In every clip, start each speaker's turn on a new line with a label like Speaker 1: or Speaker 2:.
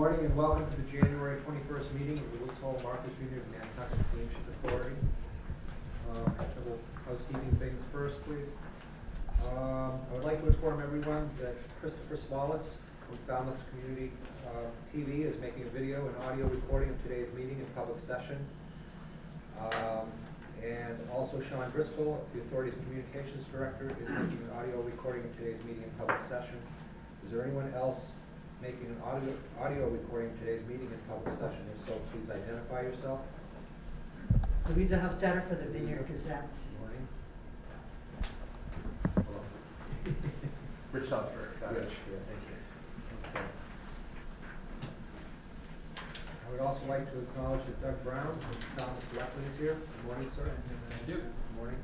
Speaker 1: morning and welcome to the January 21st meeting of the Woods Hole Markers Union of Nantucket Steamship Authority. Couple housekeeping things first, please. I would like to inform everyone that Christopher Swallace from Falmouth Community TV is making a video and audio recording of today's meeting in public session. And also Sean Driscoll, the Authority's Communications Director, is making an audio recording of today's meeting in public session. Is there anyone else making an audio recording of today's meeting in public session? If so, please identify yourself.
Speaker 2: Louisa Hofstadter for the Vineyard Gazette.
Speaker 1: Good morning.
Speaker 3: Rich Salzberg.
Speaker 1: Rich, yeah, thank you. Okay. I would also like to acknowledge that Doug Brown from Thomas Lepley is here. Good morning, sir.
Speaker 3: Thank you.
Speaker 1: Good morning.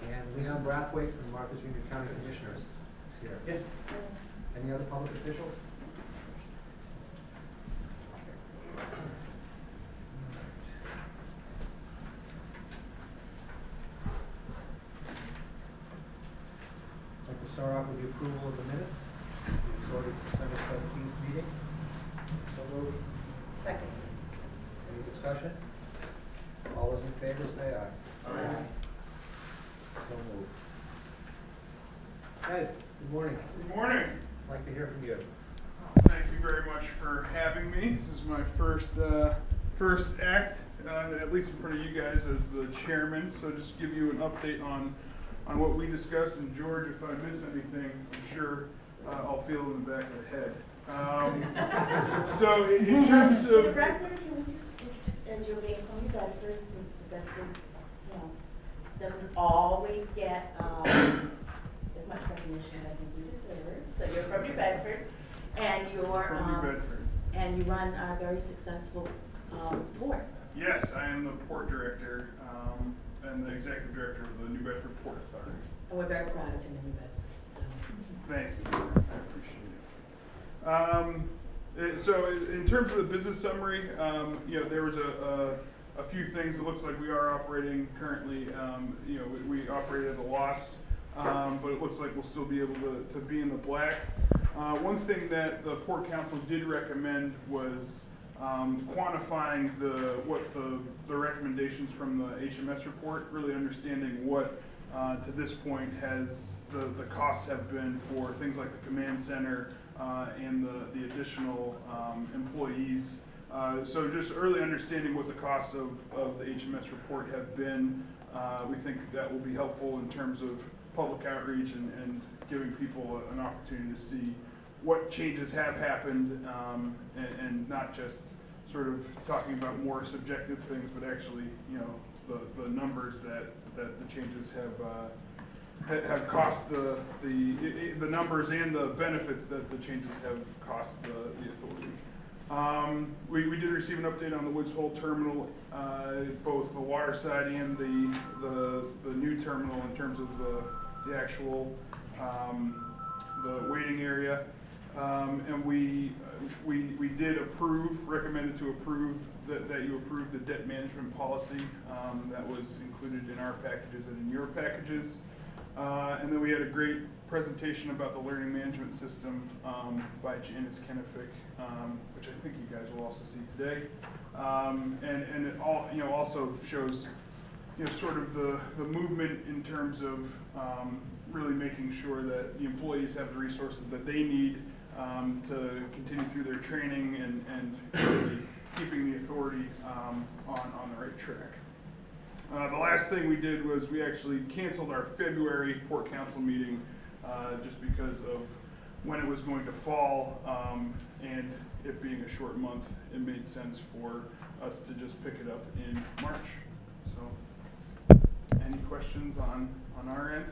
Speaker 1: And Leon Brathwaite from Martha's Vineyard County Commissioners is here.
Speaker 3: Yeah.
Speaker 1: Any other public officials? I'd like to start off with the approval of the minutes. The authority's December 17th meeting. So moved.
Speaker 2: Second.
Speaker 1: Any discussion? All those in favor say aye.
Speaker 2: Aye.
Speaker 1: So moved. Ed, good morning.
Speaker 4: Good morning.
Speaker 1: I'd like to hear from you.
Speaker 4: Thank you very much for having me. This is my first act, at least in front of you guys as the chairman. So just give you an update on what we discussed. And George, if I miss anything, I'm sure I'll feel in the back of the head. So in terms
Speaker 5: For the
Speaker 4: of
Speaker 5: record, can we just introduce, as you're being from New Bedford, since New Bedford, doesn't always get as much recognition as I think you deserve. So you're from New Bedford, and you're
Speaker 4: from New Bedford.
Speaker 5: and you run a very successful port.
Speaker 4: Yes, I am the port director and the executive director of the New Bedford Port Authority.
Speaker 5: And we're very proud of him in New Bedford. So.
Speaker 4: Thank you. I appreciate it. So in terms of the business summary, there was a few things. It looks like we are operating currently. We operate at a loss, but it looks like we'll still be able to be in the black. One thing that the Port Council did recommend was quantifying the recommendations from the HMS report, really understanding what to this point has the costs have been for things like the command center and the additional employees. So just early understanding what the costs of the HMS report have been, we think that will be helpful in terms of public outreach and giving people an opportunity to see what changes have happened and not just sort of talking about more subjective things, but actually, the numbers that the changes have cost the numbers and the benefits that the changes have cost the authority. We did receive an update on the Woods Hole terminal, both the water side and the new terminal in terms of the actual the waiting area, and we did recommended to approve that you approve the debt management policy that was included in our packages and in your packages. And then we had a great presentation about the learning management system by Janice Kennefic, which I think you guys will also see today. And it all also shows sort of the movement in terms of really making sure that the employees have the resources that they need to continue through their training and really keeping the authority on the right track. The last thing we did was we actually canceled our February Port Council meeting just because of when it was going to fall and it being a short month. It made sense for us to just pick it up in March. So, any questions on our end?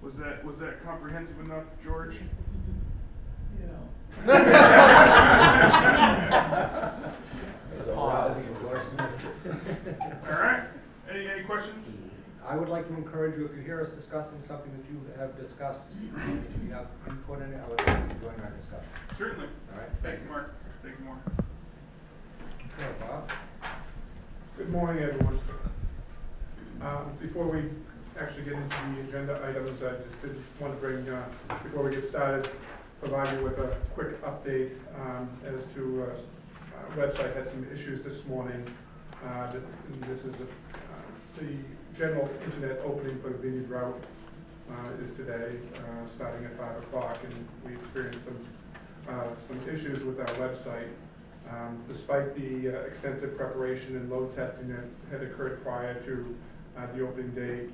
Speaker 4: Was that comprehensive enough, George?
Speaker 1: There's a rousing endorsement.
Speaker 4: All right. Any questions?
Speaker 1: I would like to encourage you, if you hear us discussing something that you have discussed, and if you have input in it, I would like you to join our discussion.
Speaker 4: Certainly.
Speaker 1: All right.
Speaker 4: Thank you, Mark. Thank you, Mark.
Speaker 1: Okay, Bob.
Speaker 6: Good morning, everyone. Before we actually get into the agenda items, I just did want to bring, before we get started, provide you with a quick update as to website had some issues this morning. This is the general internet opening for the Vineyard Route is today, starting at 5 o'clock, and we experienced some issues with our website. Despite the extensive preparation and load testing that had occurred prior to the opening date,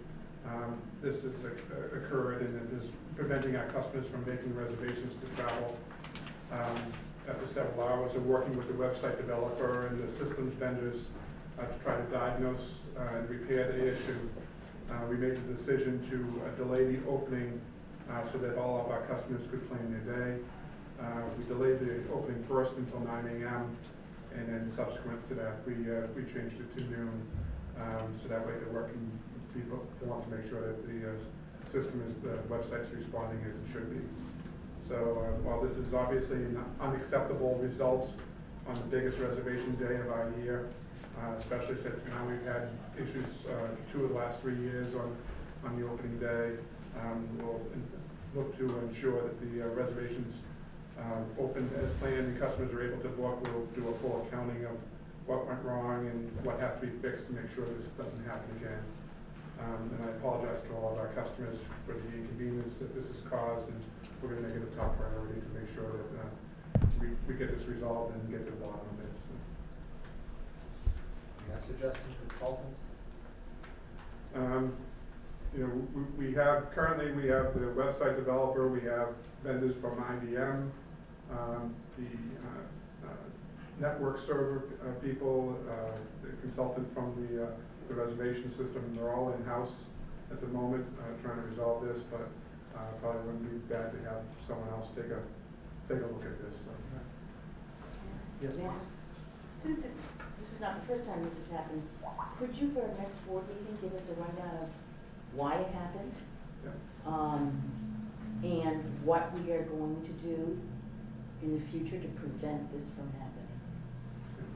Speaker 6: this has occurred, and it is preventing our customers from making reservations to travel. After several hours of working with the website developer and the systems vendors to try to diagnose and repair the issue, we made the decision to delay the opening so that all of our customers could plan their day. We delayed the opening first until 9 a.m. and then subsequent to that, we changed it to noon. So that way the working people want to make sure that the the website's responding as it should be. So while this is obviously an unacceptable result on the biggest reservation day of our year, especially since now we've had issues 2 of the last 3 years on the opening day, we'll look to ensure that the reservations open as planned and customers are able to book. We'll do a full accounting of what went wrong and what has to be fixed to make sure this doesn't happen again. And I apologize to all of our customers for the inconvenience that this has caused, and we're going to make it a top priority to make sure that we get this resolved and get to the bottom of it. So.
Speaker 1: Can I suggest some consultants?
Speaker 6: You know, we have the website developer, we have vendors from IBM, the network server people, the consultant from the reservation system. They're all in-house at the moment trying to resolve this, but probably wouldn't be bad to have someone else take a look at this. So.
Speaker 1: Yes,
Speaker 5: Yeah.
Speaker 1: please.
Speaker 5: Since this is not the first time this has happened, could you, for our next board meeting, give us a rundown of why it happened?
Speaker 6: Yeah.
Speaker 5: And what we are going to do in the future to prevent this from happening?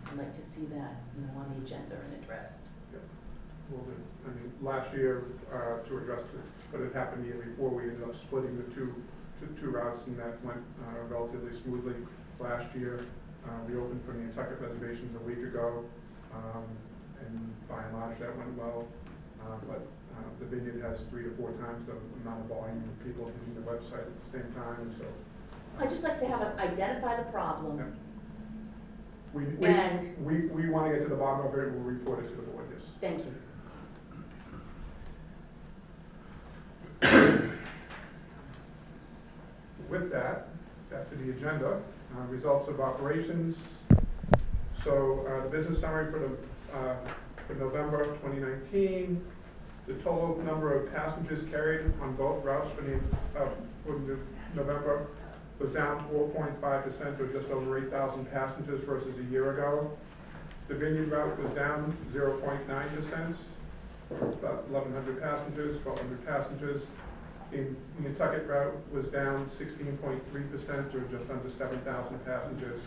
Speaker 5: I'd like to see that, on the agenda and addressed.
Speaker 6: Well, I mean, last year, to address what had happened the year before, we ended up splitting the two routes, and that went relatively smoothly. Last year, we opened for the Nantucket reservations a week ago, and by and large, that went well. But the Vineyard has 3 to 4 times the amount of volume of people using the website at the same time, and so.
Speaker 5: I'd just like to have us identify the problem.
Speaker 6: Yeah. We
Speaker 5: And-
Speaker 6: want to get to the bottom of it, and we'll report it to the board, yes.
Speaker 5: Thank you.
Speaker 6: With that, back to the agenda, results of operations. So the business summary for November of 2019, the total number of passengers carried on both routes for November was down 4.5%, or just over 8,000 passengers versus a year ago. The Vineyard route was down 0.9%, about 1,100 passengers, 1,200 passengers. The Nantucket route was down 16.3%, or just under 7,000 passengers,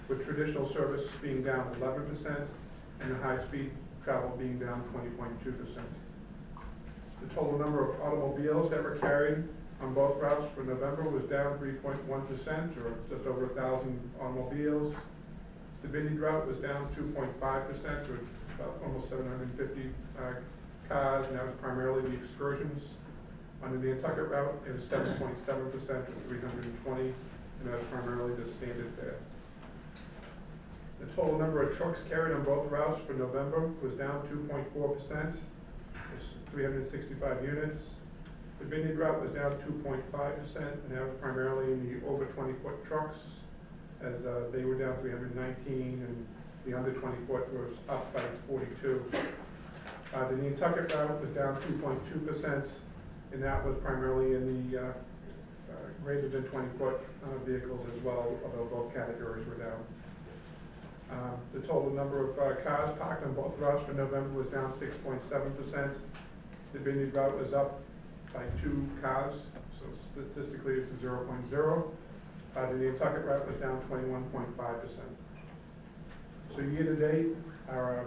Speaker 6: with traditional service being down 11% and the high-speed travel being down 20.2%. The total number of automobiles that were carried on both routes for November was down 3.1%, or just over 1,000 automobiles. The Vineyard route was down 2.5%, or about almost 750 cars, and that was primarily the excursions. On the Nantucket route, it was 7.7%, or 320, and that was primarily the standard fare. The total number of trucks carried on both routes for November was down 2.4%, 365 units. The Vineyard route was down 2.5%, and that was primarily in the over 20-foot trucks, as they were down 319, and the under 20-foot was up by 42. The Nantucket route was down 2.2%, and that was primarily in the greater than 20-foot vehicles as well, although both categories were down. The total number of cars parked on both routes for November was down 6.7%. The Vineyard route was up by 2 cars, so statistically it's a 0.0. The Nantucket route was down 21.5%. So year to date, our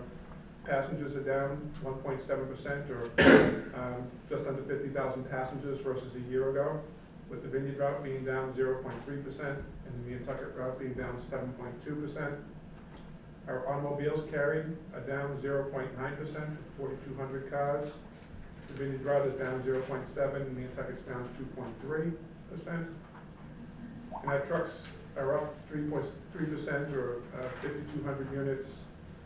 Speaker 6: passengers are down 1.7%, or just under 50,000 passengers versus a year ago. with the Vineyard route being down 0.3% and the Nantucket route being down 7.2%. Our automobiles carried are down 0.9%, 4,200 cars. The Vineyard route is down 0.7, and Nantucket's down 2.3%. And our trucks are up 3.3% or 5,200 units,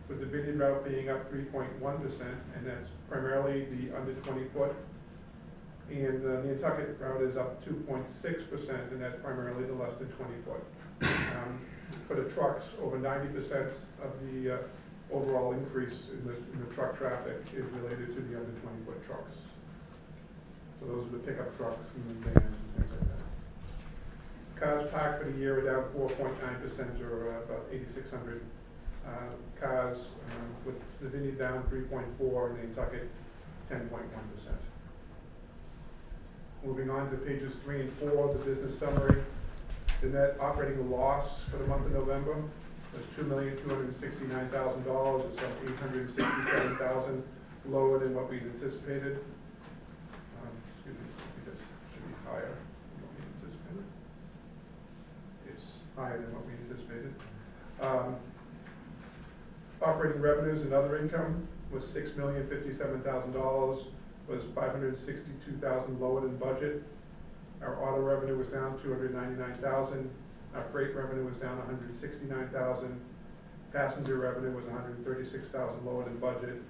Speaker 6: with the Vineyard route being up 3.1%, and that's primarily the under 20 foot. And the Nantucket route is up 2.6%, and that's primarily the less than 20 foot. For the trucks, over 90% of the overall increase in the truck traffic is related to the under 20 foot trucks. So those are the pickup trucks and the vans and things like that. Cars parked for the year are down 4.9% or about 8,600 cars, with the Vineyard down 3.4 and Nantucket 10.1%. Moving on to pages 3 and 4 of the business summary. The net operating loss for the month of November was $2,269,000. It's up $867,000 lower than what we'd anticipated. Excuse me, I think that should be higher than what we anticipated. It's higher than what we anticipated. Operating revenues and other income was $6,057,000, was $562,000 lower than budget. Our auto revenue was down $299,000. Our freight revenue was down $169,000. Passenger revenue was $136,000 lower than budget.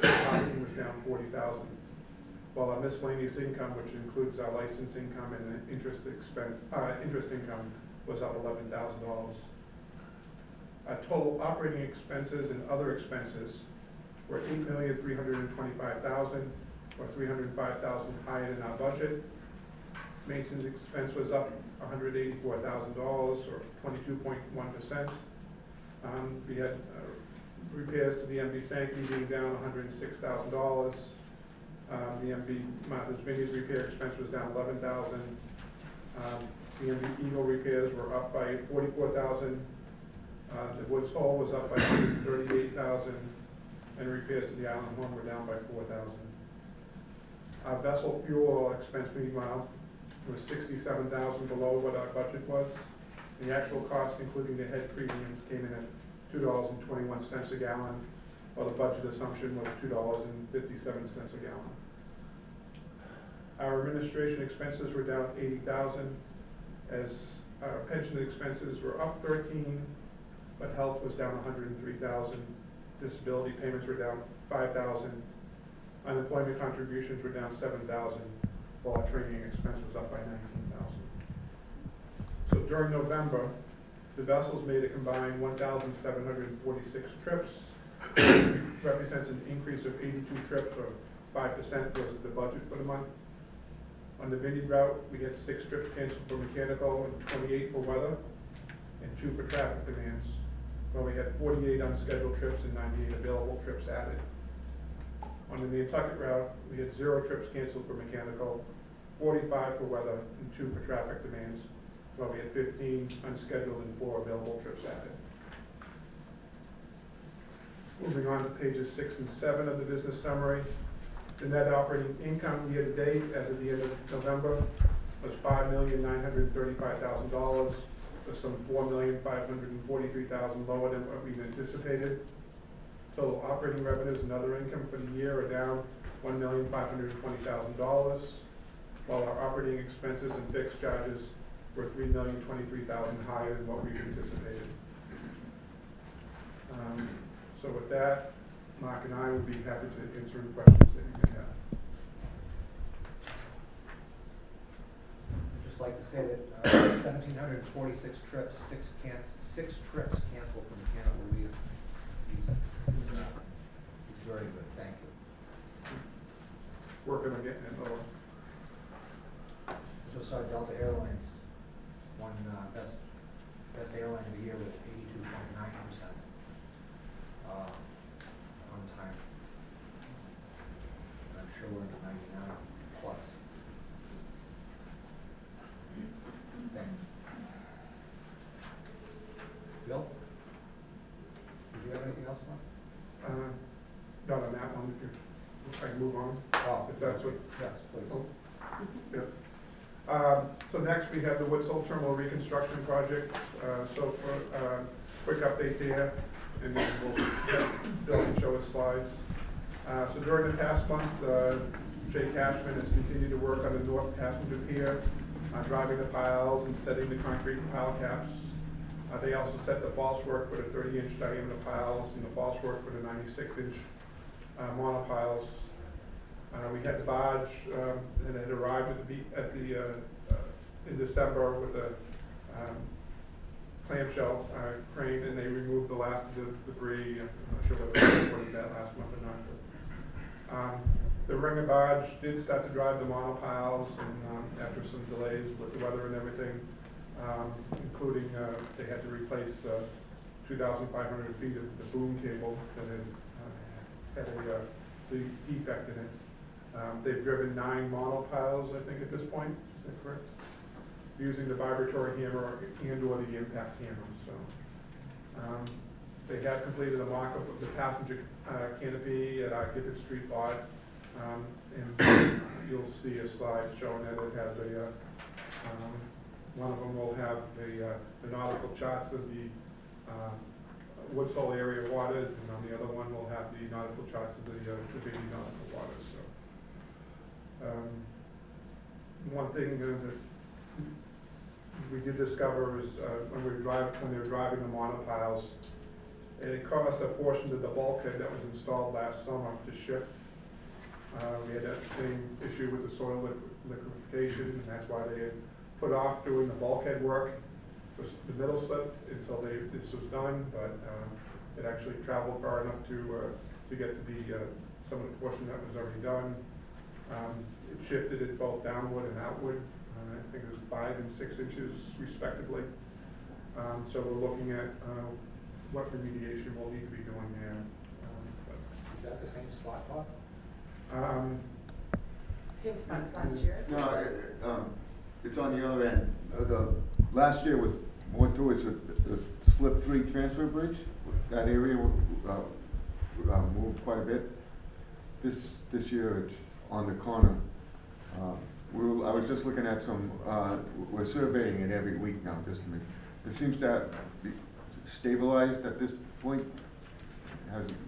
Speaker 6: Parking was down $40,000. While our miscellaneous income, which includes our license income and interest income, was up $11,000. Our total operating expenses and other expenses were $8,325,000, or $305,000 higher than our budget. Maintenance expense was up $184,000, or 22.1%. We had repairs to the MV Sankey being down $106,000. The MV Martha's Vineyard repair expense was down $11,000. The MV Eagle repairs were up by $44,000. The Woods Hole was up by $138,000, and repairs to the Island Home were down by $4,000. Our vessel fuel oil expense, meanwhile, was $67,000 below what our budget was. The actual cost, including the head premiums, came in at $2.21 a gallon, while the budget assumption was $2.57 a gallon. Our administration expenses were down $80,000, as our pension expenses were up $13,000, but health was down $103,000. Disability payments were down $5,000. Unemployment contributions were down $7,000, while our training expense was up by $19,000. So during November, the vessels made a combined 1,746 trips, which represents an increase of 82 trips, or 5% versus the budget for the month. On the Vineyard route, we had 6 trips canceled for mechanical and 28 for weather, and 2 for traffic demands, while we had 48 unscheduled trips and 98 available trips added. On the Nantucket route, we had 0 trips canceled for mechanical, 45 for weather, and 2 for traffic demands, while we had 15 unscheduled and 4 available trips added. Moving on to pages 6 and 7 of the business summary. The net operating income year to date as of the end of November was $5,935,000, with some $4,543,000 lower than what we anticipated. Total operating revenues and other income for the year are down $1,520,000, while our operating expenses and fixed charges were $3,023,000 higher than what we anticipated. So with that, Mark and I would be happy to answer any questions that you may have.
Speaker 1: I'd just like to say that 1,746 trips, 6 trips canceled for mechanical reasons. It's very good, thank you.
Speaker 6: Working on getting it lower.
Speaker 1: Just saw Delta Airlines won best airline of the year with 82.9% on time. And I'm sure we're in the 99 plus. Thank you. Bill? Did you have anything else, Mark?
Speaker 6: Not on that one, if I can move on,
Speaker 1: Oh,
Speaker 6: if that's what.
Speaker 1: yes, please.
Speaker 6: Oh, yeah. So next, we have the Woods Hole Terminal Reconstruction Project. So for quick update there, and then we'll have Bill can show us slides. So during the past month, Jay Cashman has continued to work on the north passenger pier, driving the piles and setting the concrete pile caps. They also set the false work for the 30-inch diameter piles and the false work for the 96-inch monopiles. We had the barge, and it had arrived in December with a clamshell crane, and they removed the last of the debris. I'm not sure whether they reported that last month or not. The ringer barge did start to drive the monopiles, and after some delays with the weather and everything, including they had to replace 2,500 feet of the boom cable that had a defect in it. They've driven 9 monopiles, I think, at this point. Is that correct? Using the vibratory hammer and/or the impact hammer. So they have completed a mock-up of the passenger canopy at our Gifford Street lot, and you'll see a slide showing that it has a. One of them will have the nautical charts of the Woods Hole area waters, and on the other one will have the nautical charts of the big nautical waters. So. One thing that we did discover is when they were driving the monopiles, it caused a portion of the bulkhead that was installed last summer to shift. We had that same issue with the soil liquefaction, and that's why they had put off doing the bulkhead work. The middle slip until this was done, but it actually traveled far enough to get to the some of the portion that was already done. It shifted it both downward and outward. I think it was 5 and 6 inches respectively. So we're looking at what remediation we'll need to be doing there.
Speaker 1: Is that the same spot, Bob?
Speaker 5: Same spot as last year?
Speaker 7: No, it's on the other end. The last year was more towards the slip 3 transfer bridge. That area moved quite a bit. This year it's on the corner. I was just looking at some. We're surveying it every week now. Just to make, it seems to be stabilized at this point. It hasn't.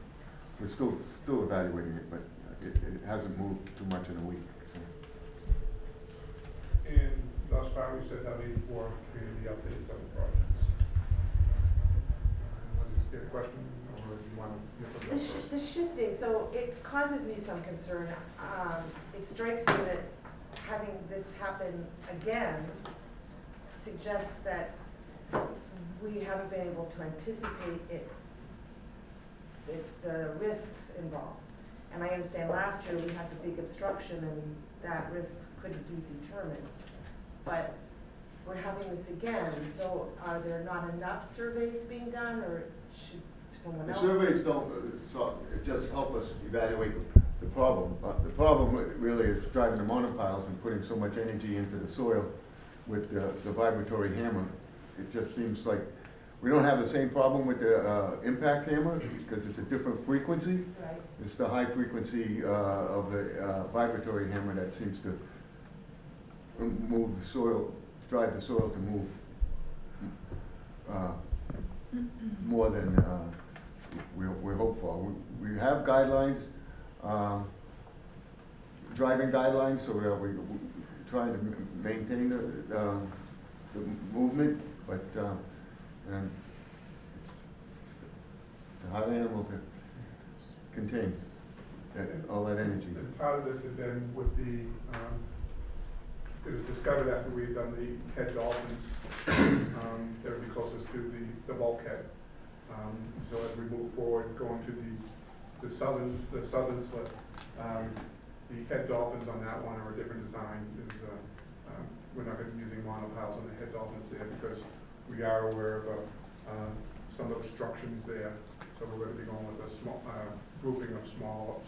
Speaker 7: We're still evaluating it, but it hasn't moved too much in a week. So.
Speaker 6: And thus far, we said that we need 4 community updates on the projects. Was there a question, or do you want to?
Speaker 8: The shifting, so it causes me some concern. It strikes me that having this happen again suggests that we haven't been able to anticipate the risks involved. And I understand last year we had the big obstruction and that risk couldn't be determined. But we're having this again, so are there not enough surveys being done, or should someone
Speaker 7: The
Speaker 8: else?
Speaker 7: surveys don't just help us evaluate the problem. The problem really is driving the monopiles and putting so much energy into the soil with the vibratory hammer. It just seems like we don't have the same problem with the impact hammer because it's a different frequency.
Speaker 8: Right.
Speaker 7: It's the high frequency of the vibratory hammer that seems to move the soil, drive the soil to move more than we hope for. We have guidelines, driving guidelines, so that we're trying to maintain the movement, but and it's a hard animal to contain all that energy.
Speaker 6: And part of this had been with the, it was discovered after we had done the head dolphins, that would be closest to the bulkhead. So as we move forward, going to the southern slip, the head dolphins on that one are a different design. We're not going to be using monopiles on the head dolphins there because we are aware of some obstructions there. So we're going to be going with a small grouping of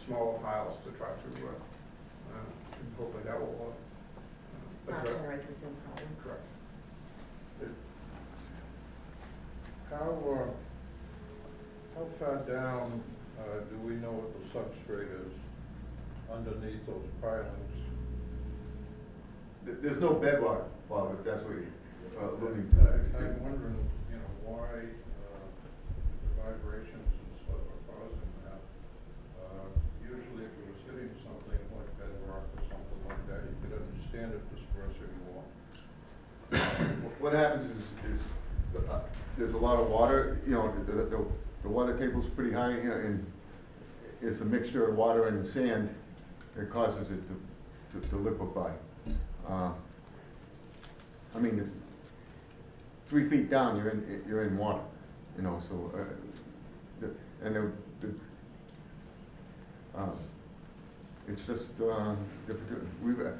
Speaker 6: smaller piles to try to, and hopefully that will
Speaker 8: Not
Speaker 6: address.
Speaker 8: generate the same problem.
Speaker 6: Correct.
Speaker 9: How far down do we know what the substrate is underneath those pilings?
Speaker 7: there's no bedrock, Bob, if that's what you're alluding to.
Speaker 9: I'm wondering, you know, why, the vibrations and stuff are causing that. Usually if it was hitting something like bedrock or something like that, you could understand it dispersing more.
Speaker 7: What happens is there's a lot of water, you know, the water table's pretty high, you know, and it's a mixture of water and sand that causes it to liquefy. I mean, 3 feet down, you're in water, you know, so, it's just, difficult.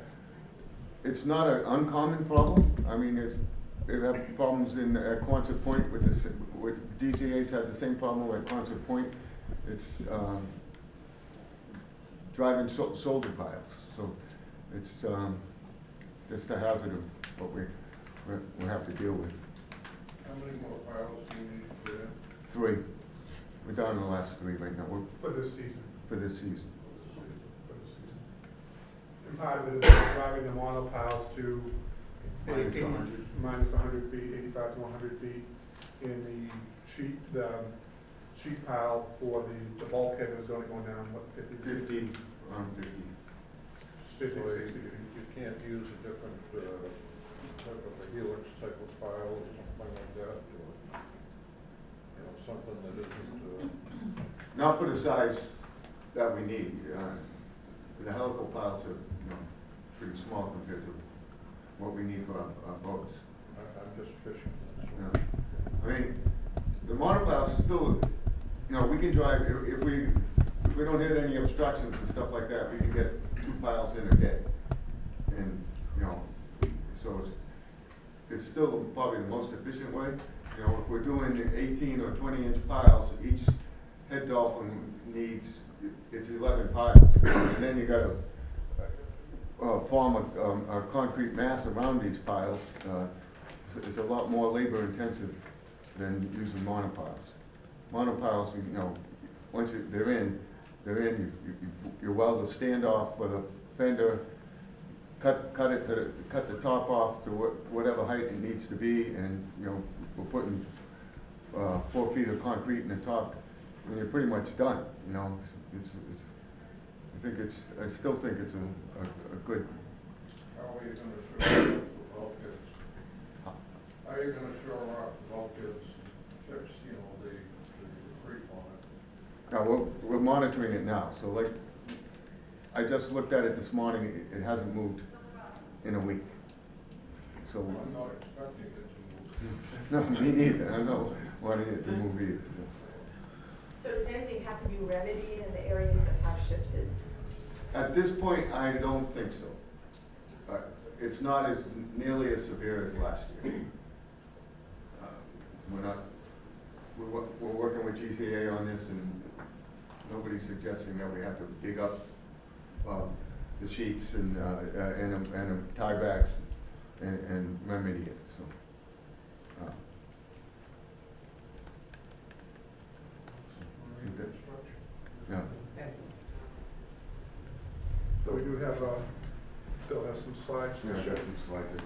Speaker 7: It's not an uncommon problem. I mean, they've had problems at Quonset Point with DCA's had the same problem at Quonset Point. It's, driving shoulder piles, so it's the hazard of what we have to deal with.
Speaker 9: How many more piles do you need to put in?
Speaker 7: 3. We're down to the last 3 right now.
Speaker 6: For this season.
Speaker 7: For this season.
Speaker 6: For this season. And part of it is driving the monopiles to
Speaker 7: Minus 100.
Speaker 6: minus 100 feet, 85 to 100 feet, in the sheet pile for the bulkhead is only going down, what, 50 to 60?
Speaker 7: 50, around 50.
Speaker 6: 50
Speaker 9: So
Speaker 6: to
Speaker 9: you
Speaker 6: 60 feet.
Speaker 9: you can't use a different, type of a helix type of pile or something like that, or, you know, something that isn't,
Speaker 7: Not for the size that we need. The helical piles are, you know, pretty small compared to what we need for our boats.
Speaker 9: I'm just fishing, that's
Speaker 7: You
Speaker 9: all.
Speaker 7: know. I mean, the monopiles still, you know, we can drive, if we don't hit any obstructions and stuff like that, we can get 2 piles in a day. And, you know, so it's still probably the most efficient way. You know, if we're doing 18 or 20-inch piles, each head dolphin needs, it's 11 piles. And then you gotta form a concrete mass around these piles. It's a lot more labor intensive than using monopiles. Monopiles, you know, once they're in, you weld the standoff for the fender, cut the top off to whatever height it needs to be, and, you know, we're putting 4 feet of concrete in the top, and you're pretty much done, you know. I still think it's a good.
Speaker 9: How are you gonna shore up the bulkheads? How are you gonna shore up the bulkheads, fix, you know, the creek on it?
Speaker 7: Now, we're monitoring it now, so like, I just looked at it this morning, it hasn't moved in a week. So,
Speaker 9: I'm not expecting it to move.
Speaker 7: no, me neither, I know, wanting it to move either, so.
Speaker 8: So does anything have to be remedied in the areas that have shifted?
Speaker 7: At this point, I don't think so. It's not as nearly as severe as last year. We're working with GCA on this, and nobody's suggesting that we have to dig up the sheets and tiebacks and remedy it, so.
Speaker 9: Reconstruction.
Speaker 7: Yeah.
Speaker 6: So we do have, Bill has some slides
Speaker 7: Yeah,
Speaker 6: to
Speaker 7: I
Speaker 6: show.
Speaker 7: got some slides.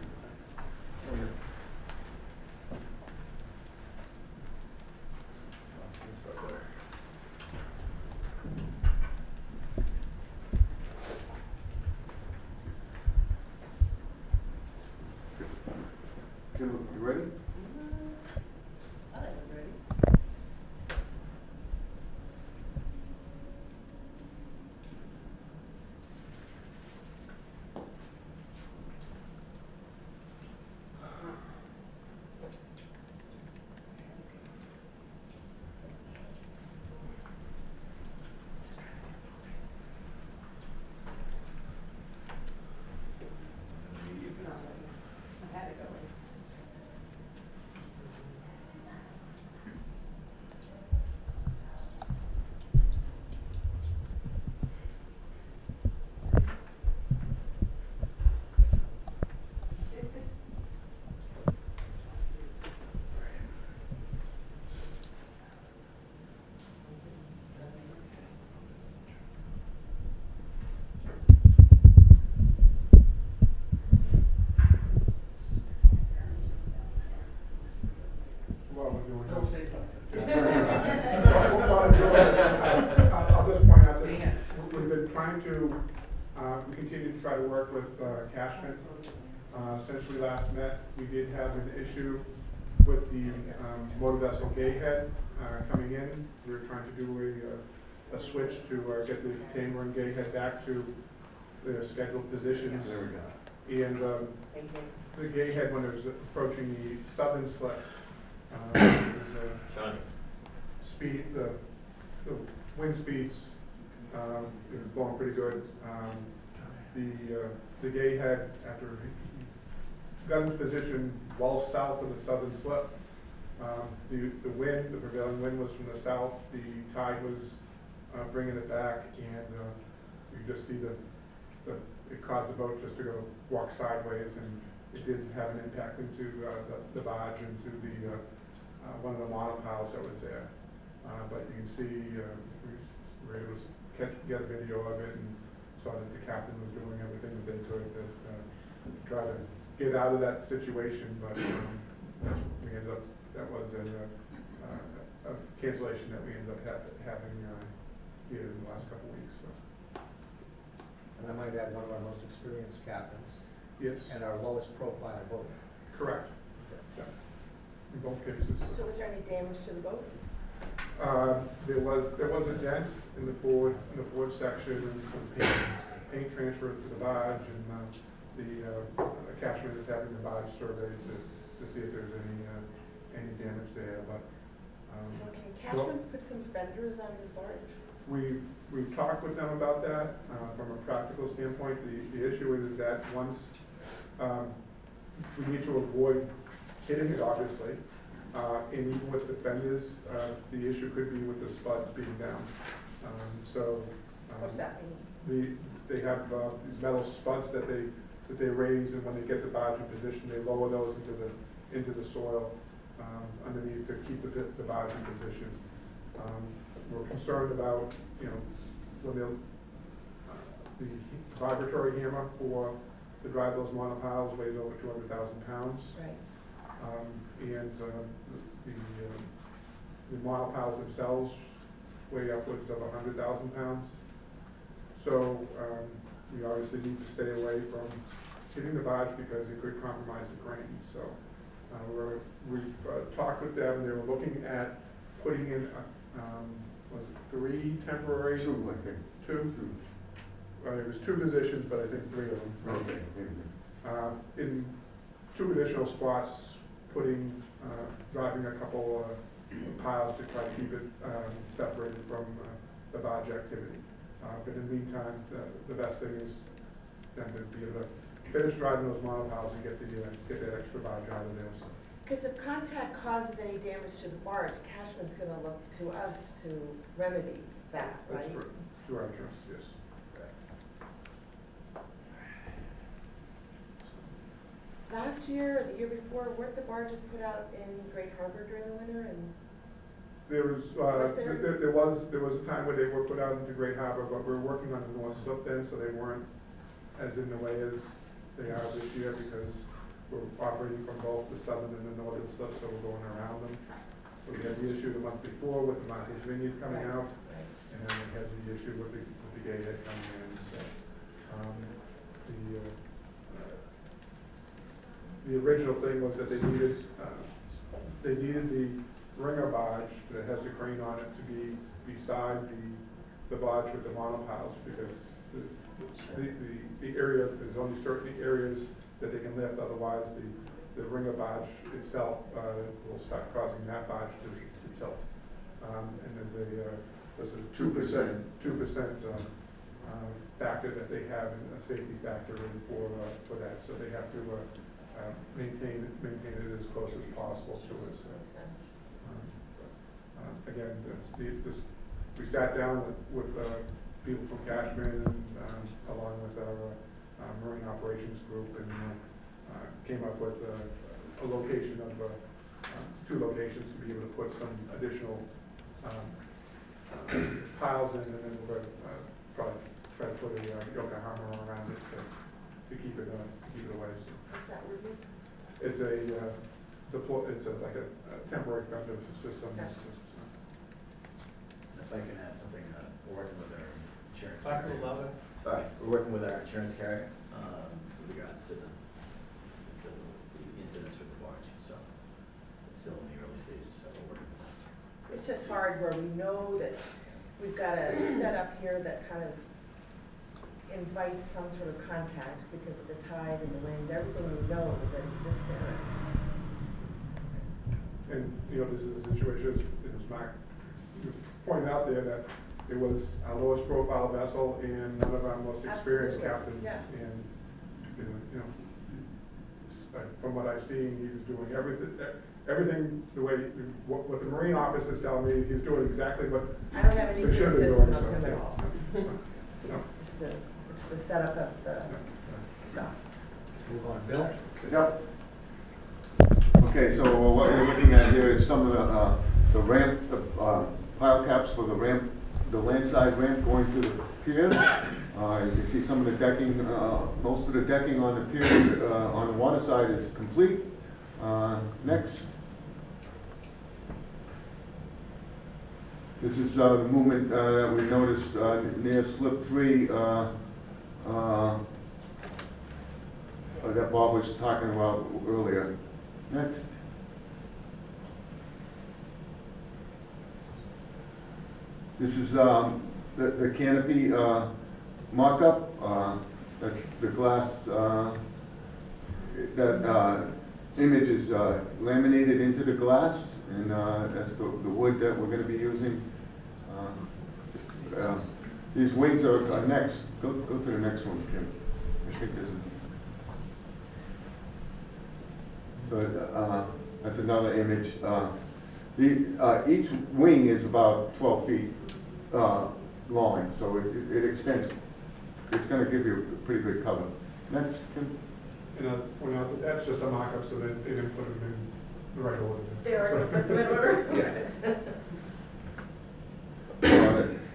Speaker 7: Kim, you ready?
Speaker 5: I was ready. I had to go in.
Speaker 6: trying to, we continue to try to work with Cashman. Since we last met, we did have an issue with the motor vessel gay head coming in. We were trying to do a switch to get the container and gay head back to their scheduled positions.
Speaker 7: There we go.
Speaker 6: And
Speaker 8: Thank you.
Speaker 6: the gay head, when it was approaching the southern slip, there was a speed, the wind speeds, it was blowing pretty good. The gay head, after he got into position well south of the southern slip, the wind, the prevailing wind was from the south, the tide was bringing it back, and you could just see it caused the boat just to go walk sideways, and it did have an impact into the barge, into the one of the monopiles that was there. But you can see we were able to get a video of it and saw that the captain was doing everything that they could to try to get out of that situation. But we ended up, that was a cancellation that we ended up having here in the last couple of weeks. So.
Speaker 1: And I might add, one of our most experienced captains.
Speaker 6: Yes.
Speaker 1: And our lowest profile boat.
Speaker 6: Correct. Yeah. In both cases.
Speaker 8: So was there any damage to the boat?
Speaker 6: There was a dent in the forward section and some paint transfer to the barge, and the Cashman is having the barge surveyed to see if there's any damage there. But
Speaker 8: So can Cashman put some fenders on his barge?
Speaker 6: we've talked with them about that from a practical standpoint. The issue is that once we need to avoid hitting it, obviously. And even with the fenders, the issue could be with the spuds being down.
Speaker 8: What's that mean?
Speaker 6: They have these metal spuds that they raise, and when they get the barge in position, they lower those into the soil underneath to keep the barge in position. We're concerned about, when the vibratory hammer to drive those monopiles weighs over 200,000 pounds.
Speaker 8: Right.
Speaker 6: And the monopiles themselves weigh upwards of 100,000 pounds. So we obviously need to stay away from hitting the barge because it could compromise the crane. So we've talked with them. They were looking at putting in, was it 3 temporary?
Speaker 7: 2, I think.
Speaker 6: 2? It was 2 positions, but I think 3 of them.
Speaker 7: Okay.
Speaker 6: In 2 additional spots, driving a couple piles to try to keep it separated from the barge activity. But in the meantime, the best thing is then to be able to finish driving those monopiles and get that extra barge out of there. So.
Speaker 8: Because if contact causes any damage to the barge, Cashman's going to look to us to remedy that, right?
Speaker 6: That's correct. To our insurance, yes.
Speaker 8: Last year, or the year before, weren't the barges put out in Great Harbor during the winter? And
Speaker 6: There was a time where they were put out into Great Harbor, but we're working on the north slip then, so they weren't as in the way as they are this year because we're operating from both the southern and the northern slip, so we're going around them. We had the issue the month before with the Martha's Vineyard coming
Speaker 8: Right.
Speaker 6: out,
Speaker 8: Right.
Speaker 6: and then we had the issue with the gay head coming in. So the original thing was that they needed the ringer barge that has the crane on it to be beside the barge with the monopiles because the area, there's only certain areas that they can lift, otherwise the ringer barge itself will start causing that barge to tilt. And there's a 2% factor that they have, a safety factor in for that, so they have to maintain it as close as possible to it. So,
Speaker 8: Makes sense.
Speaker 6: again, we sat down with people from Cashman along with our marine operations group and came up with a location of 2 locations to be able to put some additional piles in, and then we're going to probably try to put a Yokohama around it to keep it away. So.
Speaker 8: What's that, Ruby?
Speaker 6: It's like a temporary fender system.
Speaker 8: Gotcha.
Speaker 3: If I can add something, we're working with our insurance
Speaker 1: Talk to
Speaker 3: carrier.
Speaker 1: them about it.
Speaker 3: All right, we're working with our insurance carrier, with regards to the incidents with the barge, so it's still in the early stages, so we're working with them.
Speaker 8: It's just hard where we know that we've got a setup here that kind of invites some sort of contact because of the tide and the wind, everything we know that exists there.
Speaker 6: And, you know, this is a situation, as Mark pointed out there, that it was our lowest profile vessel and one of our most experienced
Speaker 8: Absolutely,
Speaker 6: captains.
Speaker 8: yeah.
Speaker 6: And, you know, from what I've seen, he was doing everything the way, what the Marine officers tell me, he's doing exactly what
Speaker 8: I don't have any
Speaker 6: they should have been
Speaker 8: criticism
Speaker 6: doing.
Speaker 8: of
Speaker 6: So,
Speaker 8: him at all.
Speaker 6: you know,
Speaker 8: It's the setup of the stuff.
Speaker 1: Move on, Bill?
Speaker 7: Yep. Okay, so what we're looking at here is some of the ramp, the pile caps for the ramp, the landside ramp going to the pier. You can see some of the decking, most of the decking on the pier, on the water side is complete. Next. This is the movement that we noticed near slip 3 that Bob was talking about earlier. Next. This is the canopy mock-up. That's the glass, that image is laminated into the glass, and that's the wood that we're going to be using. These wings are next. Go to the next one, Kim. I think there's so that's another image. Each wing is about 12 feet long, so it extends. It's going to give you a pretty good cover. Next, Kim.
Speaker 6: And point out that that's just a mock-up, so that they didn't put them in the right order.
Speaker 8: They already put them in order?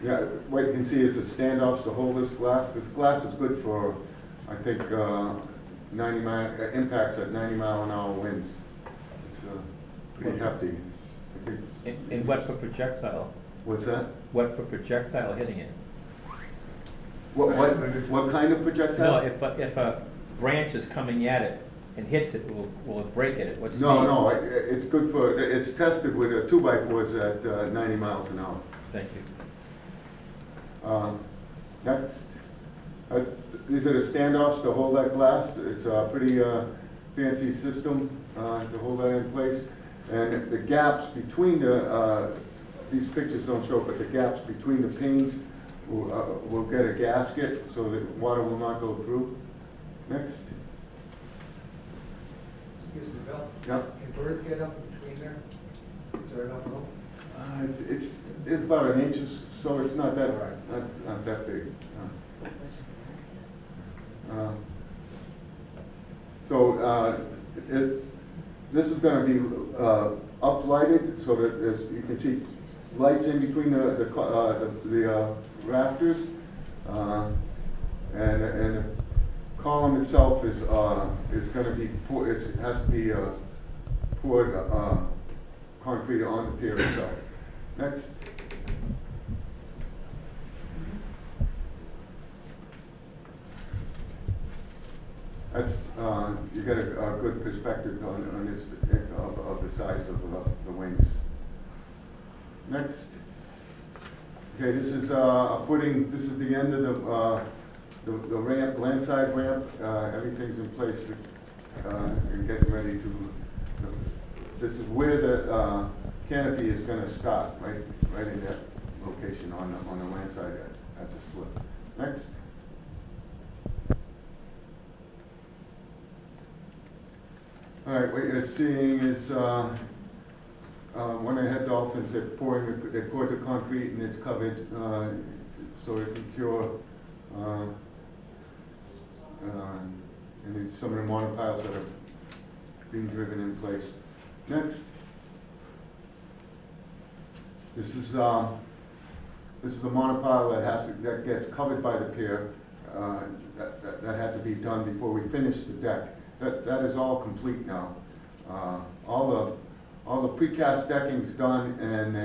Speaker 7: Yeah, what you can see is the standoffs to hold this glass. This glass is good for, I think, 90 mile impacts at 90 mile an hour winds. It's pretty hefty. I think,
Speaker 10: And what for projectile?
Speaker 7: what's that?
Speaker 10: What for projectile hitting it?
Speaker 7: What kind of
Speaker 10: No,
Speaker 7: projectile?
Speaker 10: if a branch is coming at it and hits it, will it break it? What's
Speaker 7: No, it's good for, it's tested with 2x4s at 90 miles an hour.
Speaker 10: Thank you.
Speaker 7: Next. These are the standoffs to hold that glass. It's a pretty fancy system to hold that in place. And the gaps between these pictures don't show, but the gaps between the panes will get a gasket so that water will not go through. Next.
Speaker 1: Excuse me, Bill?
Speaker 7: Yeah.
Speaker 1: Can birds get up in between there? Is there enough room?
Speaker 7: It's about an inch, so it's not that, not that big. This is going to be uplighted so that you can see lights in between the rafters, and the column itself is going to be it has to be poured concrete on the pier itself. Next. That's you get a good perspective on this of the size of the wings. Next. Okay, this is a footing. This is the end of the ramp, landside ramp. Everything's in place and getting ready to. This is where the canopy is going to stop, right in that location on the land side at the slip. Next. All right, what you're seeing is when I had dolphins, they poured the concrete and it's covered so it can cure. And then some of the monopiles that are being driven in place. Next. This is the monopile that gets covered by the pier. That had to be done before we finished the deck. That is all complete now. All the precast decking's done, and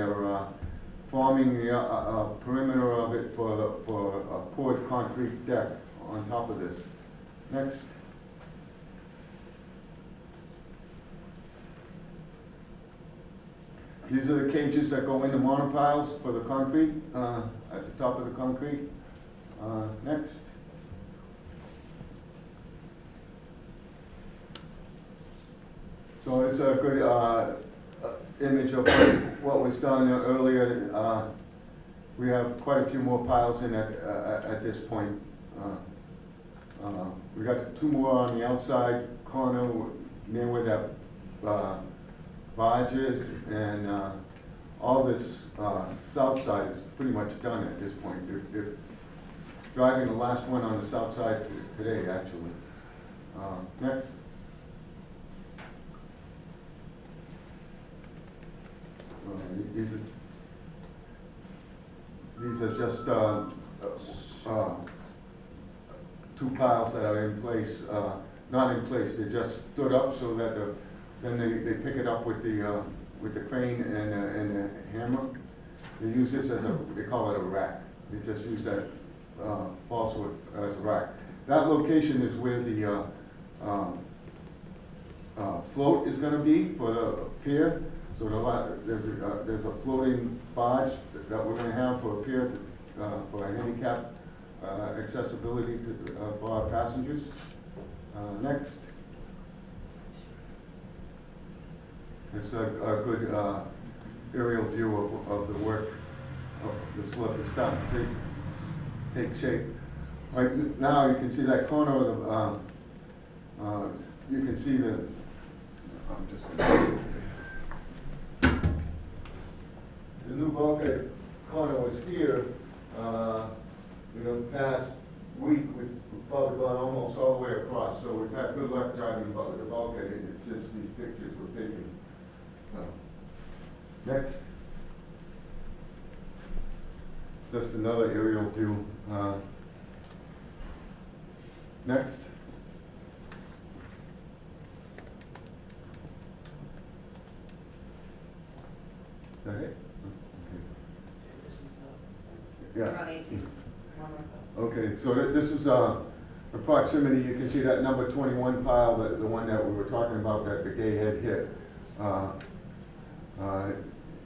Speaker 7: forming the perimeter of it for a poured concrete deck on top of this. Next. These are the cages that go into monopiles for the concrete, at the top of the concrete. Next. So it's a good image of what was done earlier. We have quite a few more piles in at this point. We got 2 more on the outside corner near where that barge is, and all this south side is pretty much done at this point. They're driving the last one on the south side today, actually. Next. These are just 2 piles that are in place, not in place, they just stood up so that then they pick it up with the crane and the hammer. They use this as they call it a rack. They just use that falsewood as a rack. That location is where the float is gonna be for the pier. So there's a floating barge that we're gonna have for a pier for a handicap accessibility for our passengers. Next. It's a good aerial view of the work of the slip. It's starting to take shape. Right now you can see that corner of the, you can see the, I'm just gonna, the new bulkhead corner was here. The past week we've probably gone almost all the way across, so we've had good luck driving the bulkhead since these pictures were taken. Next. Just another aerial view. Next. Is that it? Okay. Yeah.
Speaker 5: We're on 18. One more.
Speaker 7: Okay, so this is the proximity. You can see that number 21 pile, the one that we were talking about that the gay had hit.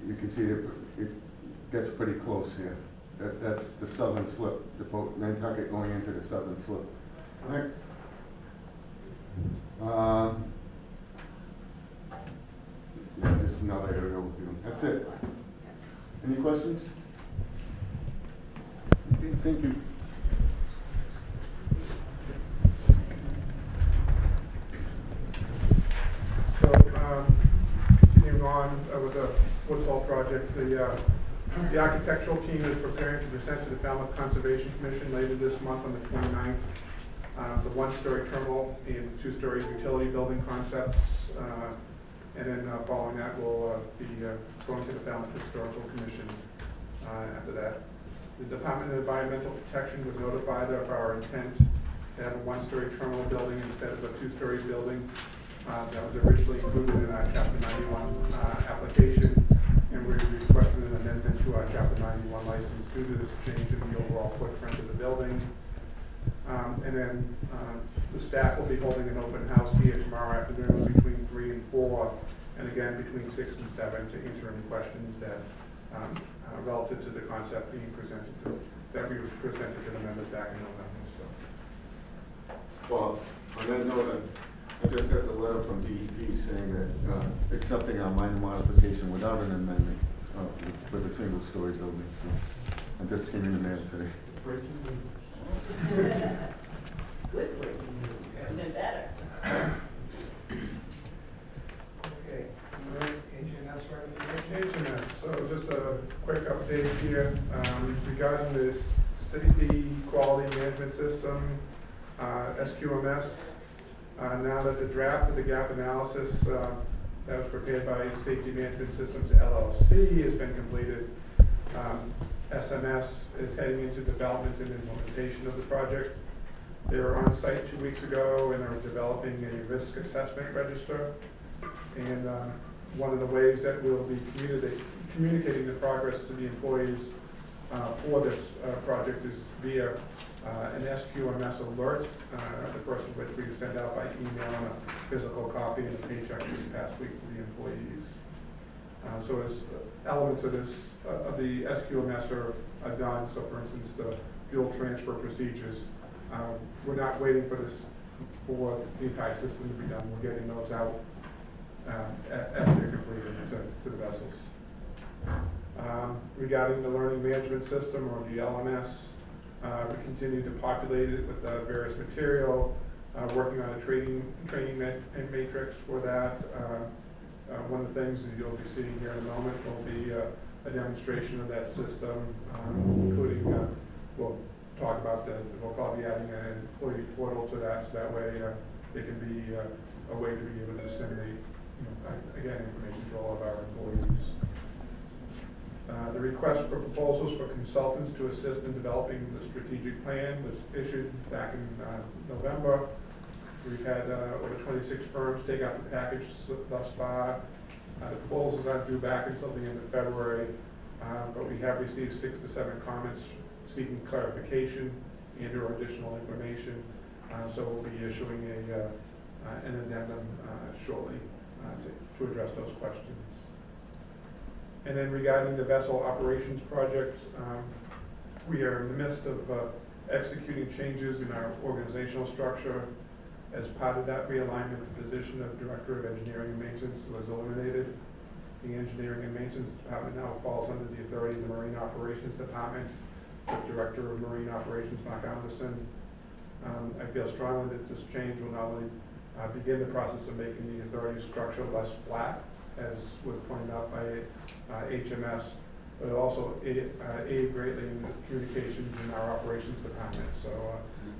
Speaker 7: You can see it gets pretty close here. That's the southern slip, the boat Nantucket going into the southern slip. Next. Yeah, just another aerial view. That's it. Any questions? Okay, thank you.
Speaker 6: So, continuing on with the Woodfall project, the architectural team is preparing to present to the Falmouth Conservation Commission later this month on the 29th. The 1-story terminal and 2-story utility building concepts. And then following that, we'll be going to the Falmouth Historical Commission after that. The Department of Environmental Protection was notified of our intent to have a 1-story terminal building instead of a 2-story building. That was originally included in our Chapter 91 application, and we're requesting an amendment to our Chapter 91 license due to this change in the overall footprint of the building. And then the staff will be holding an open house here tomorrow afternoon between 3 and 4, and again between 6 and 7 to answer any questions that relative to the concept being presented that we presented to the members back in November. So.
Speaker 7: Well, on that note, I just got the letter from DEP saying that accepting our minor modification without an amendment with a single-story building. So I just came in the mail today.
Speaker 5: Good for you. Even better.
Speaker 1: Okay, HNS recommendation?
Speaker 6: HNS, so just a quick update here regarding this safety quality management system, SQMS. Now that the draft of the gap analysis that was prepared by Safety Management Systems LLC has been completed, SMS is heading into development and implementation of the project. They were on site 2 weeks ago and are developing a risk assessment register. And one of the ways that we'll be communicating the progress to the employees for this project is via an SQMS alert, the first of which we sent out by email and a physical copy and a paycheck this past week to the employees. So as elements of this, of the SQMS are done, so for instance, the fuel transfer procedures, we're not waiting for this, for the entire system to be done, we're getting those out after they're completed to the vessels. Regarding the learning management system, or the LMS, we continue to populate it with various material, working on a training matrix for that. One of the things that you'll be seeing here in a moment will be a demonstration of that system, including, we'll talk about we'll probably be adding an employee portal to that, so that way it can be a way to be able to disseminate, again, information to all of our employees. The request for proposals for consultants to assist in developing the strategic plan was issued back in November. We've had over 26 firms take out the package thus far. The proposals aren't due back until the end of February, but we have received 6 to 7 comments seeking clarification and or additional information. So we'll be issuing an addendum shortly to address those questions. And then regarding the vessel operations project, we are in the midst of executing changes in our organizational structure. As part of that realignment, the position of Director of Engineering and Maintenance was eliminated. The Engineering and Maintenance Department now falls under the authority of the Marine Operations Department, with Director of Marine Operations, Mark Anderson. I feel strongly that this change will not only begin the process of making the authority structure less flat, as was pointed out by HMS, but it also aid greatly in the communications in our operations department. So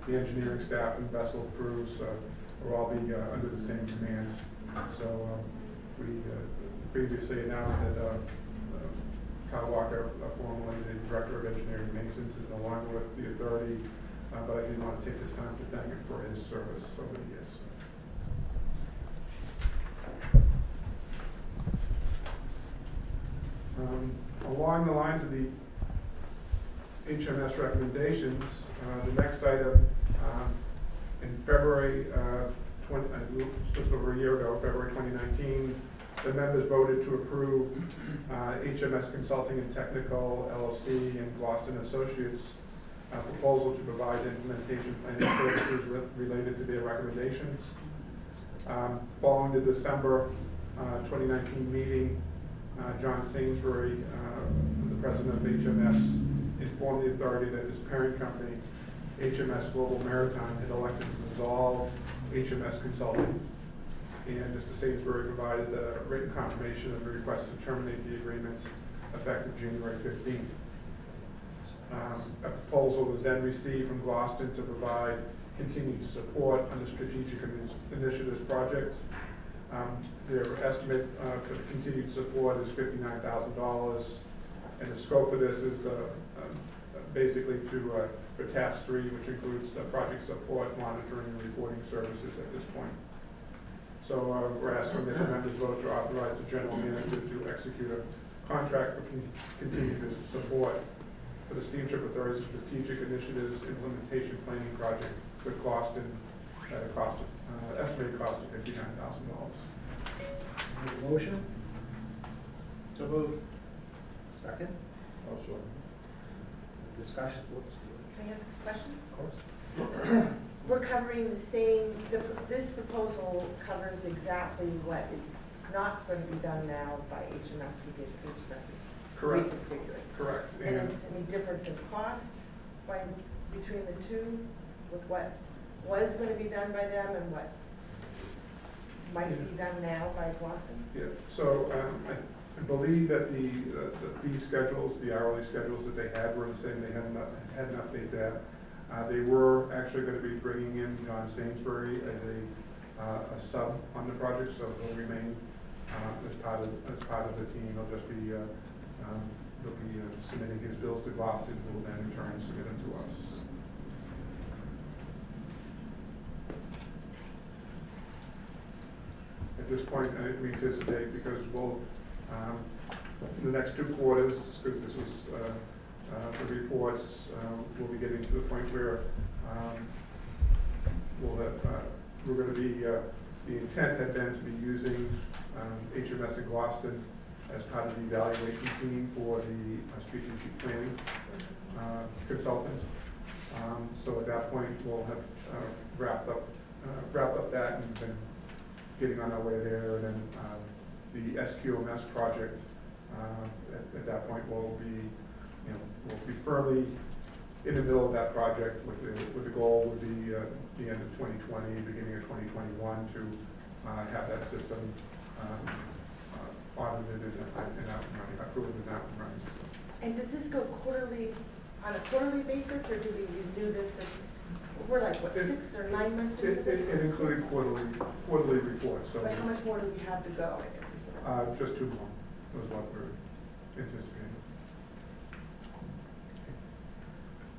Speaker 6: the engineering staff and vessel crews will all be under the same command. So we previously announced that Kyle Walker, formerly the Director of Engineering and Maintenance, is no longer with the authority, but I did want to take this time to thank him for his service over the years. Along the lines of the HMS recommendations, the next item, in February, just over a year ago, February 2019, the members voted to approve HMS Consulting and Technical LLC and Gloucester Associates proposal to provide implementation planning services related to their recommendations. Following the December 2019 meeting, John Sainsbury, the president of HMS, informed the authority that his parent company, HMS Global Maritime, had elected to dissolve HMS Consulting. And Mr. Sainsbury provided a written confirmation of the request to terminate the agreement effective January 15th. A proposal was then received from Gloucester to provide continued support on the Strategic Initiatives project. Their estimate for the continued support is $59,000, and the scope of this is basically for task 3, which includes project support, monitoring, and reporting services at this point. So we're asking that the members vote to authorize the general manager to execute a contract for continued support for the Steamship Authority's Strategic Initiatives Implementation Planning Project with Gloucester at a estimated cost of $59,000.
Speaker 1: Make a motion?
Speaker 3: So move.
Speaker 1: Second?
Speaker 9: Also,
Speaker 1: Discussion? Whoops.
Speaker 5: Can I ask a question?
Speaker 1: Of course.
Speaker 5: We're covering the same, this proposal covers exactly what is not going to be done now by HMS because HMS is
Speaker 6: Correct.
Speaker 5: reconfiguring.
Speaker 6: Correct.
Speaker 5: And is any difference in cost between the two, with what was going to be done by them and what might be done now by Gloucester?
Speaker 6: Yeah, so I believe that the fee schedules, the hourly schedules that they had were the same. They hadn't updated that. They were actually going to be bringing in John Sainsbury as a sub on the project, so he'll remain as part of the team. He'll just be submitting his bills to Gloucester, who will then in turn submit them to us. At this point, we anticipate, because we'll in the next 2 quarters, because this was, the reports, we'll be getting to the point where we're going to be, the intent had been to be using HMS in Gloucester as part of the evaluation team for the strategic planning consultant. So at that point, we'll have wrapped up that and been getting on our way there. And then the SQMS project, at that point, we'll be firmly in the middle of that project with the goal would be the end of 2020, beginning of 2021 to have that system audited and out and running, approved and out and running.
Speaker 8: And does this go on a quarterly basis, or do we renew this? We're like, what, 6 or 9 months into this?
Speaker 6: It included quarterly reports, so.
Speaker 8: But how much more do we have to go, I guess is what I'm.
Speaker 6: Just 2 more was what we're anticipating.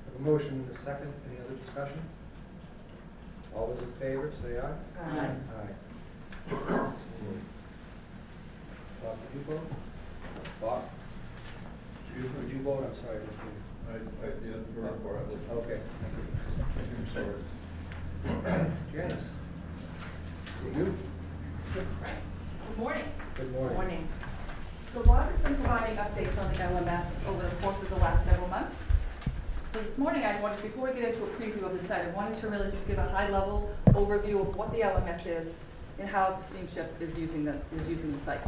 Speaker 1: Have a motion and a second. Any other discussion? All those in favor, say aye.
Speaker 8: Aye.
Speaker 1: Aye. Bob, did you vote? Bob?
Speaker 9: Excuse
Speaker 1: Would
Speaker 9: me?
Speaker 1: you vote? I'm sorry. I didn't hear
Speaker 9: I did very partly.
Speaker 1: you. Okay.
Speaker 9: I'm sorry.
Speaker 1: Janice? Is it you?
Speaker 11: Right. Good morning.
Speaker 1: Good morning.
Speaker 8: Morning.
Speaker 11: So Bob has been providing updates on the LMS over the course of the last several months. So this morning before we get into a preview of the site, I wanted to really just give a high-level overview of what the LMS is and how the Steamship is using the site.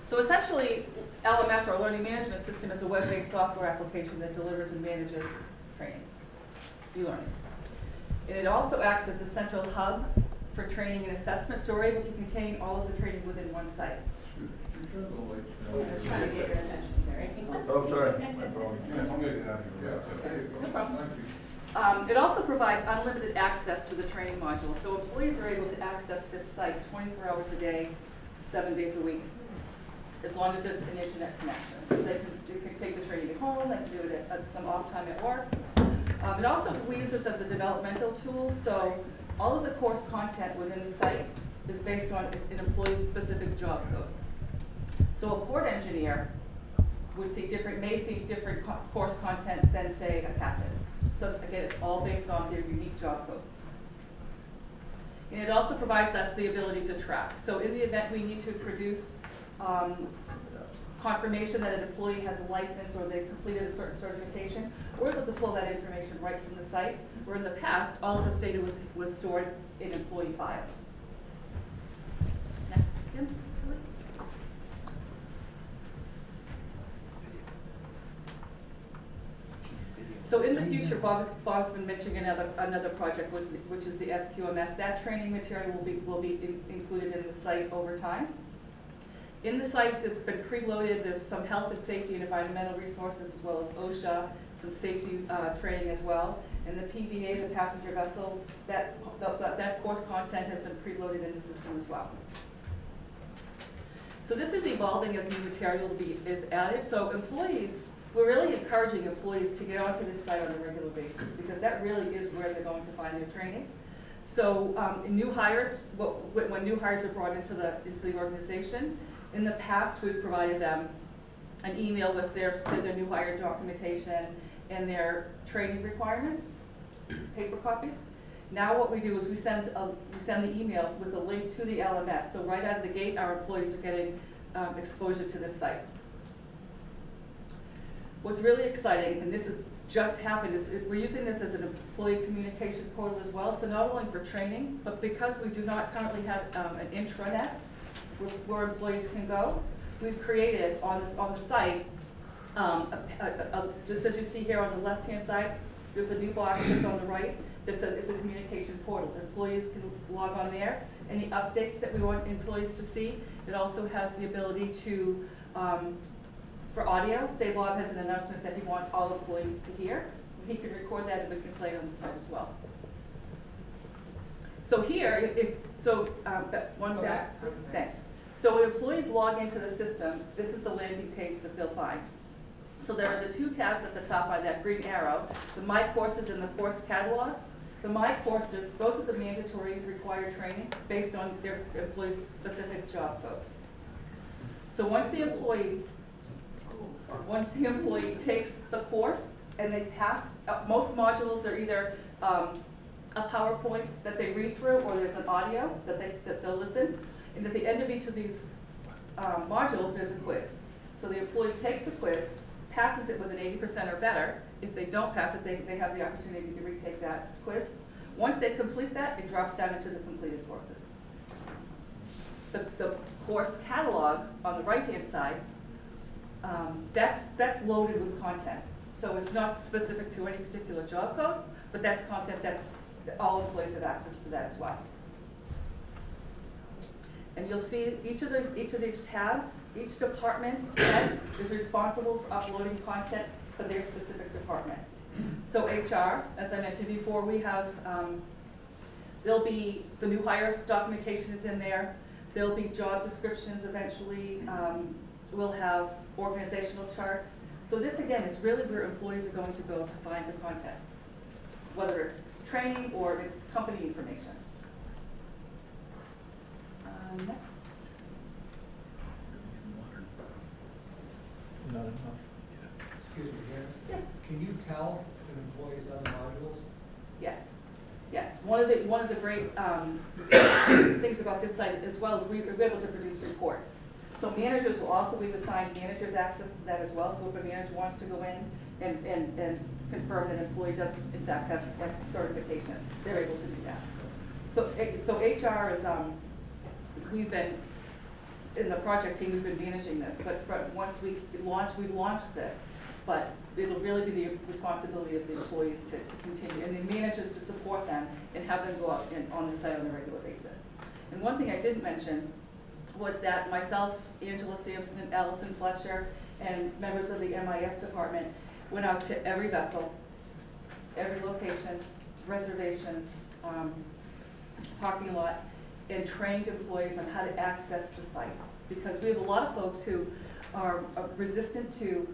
Speaker 11: So essentially, LMS, or Learning Management System, is a web-based software application that delivers and manages training, e-learning. And it also acts as a central hub for training and assessment, so we're able to contain all of the training within one site.
Speaker 5: We're just trying to get your attention, Terry.
Speaker 9: Oh, sorry. My problem. Yeah, I'm gonna get out of here. Yeah, okay.
Speaker 11: No problem.
Speaker 9: Thank you.
Speaker 11: It also provides unlimited access to the training module, so employees are able to access this site 24 hours a day, 7 days a week, as long as there's an internet connection. So they can take the training at home, they can do it at some off time at work. It also, we use this as a developmental tool, so all of the course content within the site is based on an employee's specific job code. So a port engineer may see different course content than, say, a captain. So again, it's all based on their unique job code. And it also provides us the ability to track. So in the event we need to produce confirmation that an employee has a license or they've completed a certain certification, we're able to pull that information right from the site, where in the past, all of this data was stored in employee files. Next, Kim. So in the future, Bob's been mentioning another project, which is the SQMS. That training material will be included in the site over time. In the site, there's been preloaded. There's some health and safety and environmental resources, as well as OSHA, some safety training as well. And the PVA, the passenger vessel, that course content has been preloaded in the system as well. So this is evolving as new material is added. So we're really encouraging employees to get onto this site on a regular basis, because that really is where they're going to find their training. So new hires, when new hires are brought into the organization, in the past we've provided them an email with their new hire documentation and their training requirements, paper copies. Now what we do is we send the email with a link to the LMS. So right out of the gate, our employees are getting exposure to this site. What's really exciting, and this has just happened, is we're using this as an employee communication portal as well. So not only for training, but because we do not currently have an intranet where employees can go, we've created on the site, just as you see here on the left-hand side, there's a new box that's on the right it's a communication portal. Employees can log on there. Any updates that we want employees to see. It also has the ability to for audio, say Bob has an announcement that he wants all employees to hear. He can record that and we can play it on the site as well. So here, one back, please. Thanks. So when employees log into the system, this is the landing page that they'll find. So there are the 2 tabs at the top by that green arrow, the My Courses and the Course Catalog. The My Courses, those are the mandatory required training based on their employees' specific job codes. So once the employee Once the employee takes the course and they pass, most modules are either a PowerPoint that they read through, or there's an audio that they'll listen. And at the end of each of these modules, there's a quiz. So the employee takes the quiz, passes it with an 80% or better. If they don't pass it, they have the opportunity to retake that quiz. Once they complete that, it drops down into the completed courses. The course catalog on the right-hand side, that's loaded with content. So it's not specific to any particular job code, but that's content that's, all employees have access to that as well. And you'll see each of these tabs, each department head is responsible for uploading content for their specific department. So HR, as I mentioned before, we have, there'll be, the new hire documentation is in there. There'll be job descriptions eventually. We'll have organizational charts. So this, again, is really where employees are going to go to find the content, whether it's training or it's company information. Next.
Speaker 10: Not enough.
Speaker 1: Excuse me, Janice?
Speaker 11: Yes.
Speaker 1: Can you tell if an employee's done the modules?
Speaker 11: Yes, yes. One of the great things about this site as well is we're able to produce reports. So managers will also, we've assigned managers access to that as well. So if a manager wants to go in and confirm that an employee does in fact have like certification, they're able to do that. So HR is, we've been, in the project team, we've been managing this, but once we launch this, but it'll really be the responsibility of the employees to continue, and the managers to support them and have them go out on the site on a regular basis. And one thing I didn't mention was that myself, Angela Sampson, Allison Fletcher, and members of the MIS department went out to every vessel, every location, reservations, parking lot, and trained employees on how to access the site. Because we have a lot of folks who are resistant to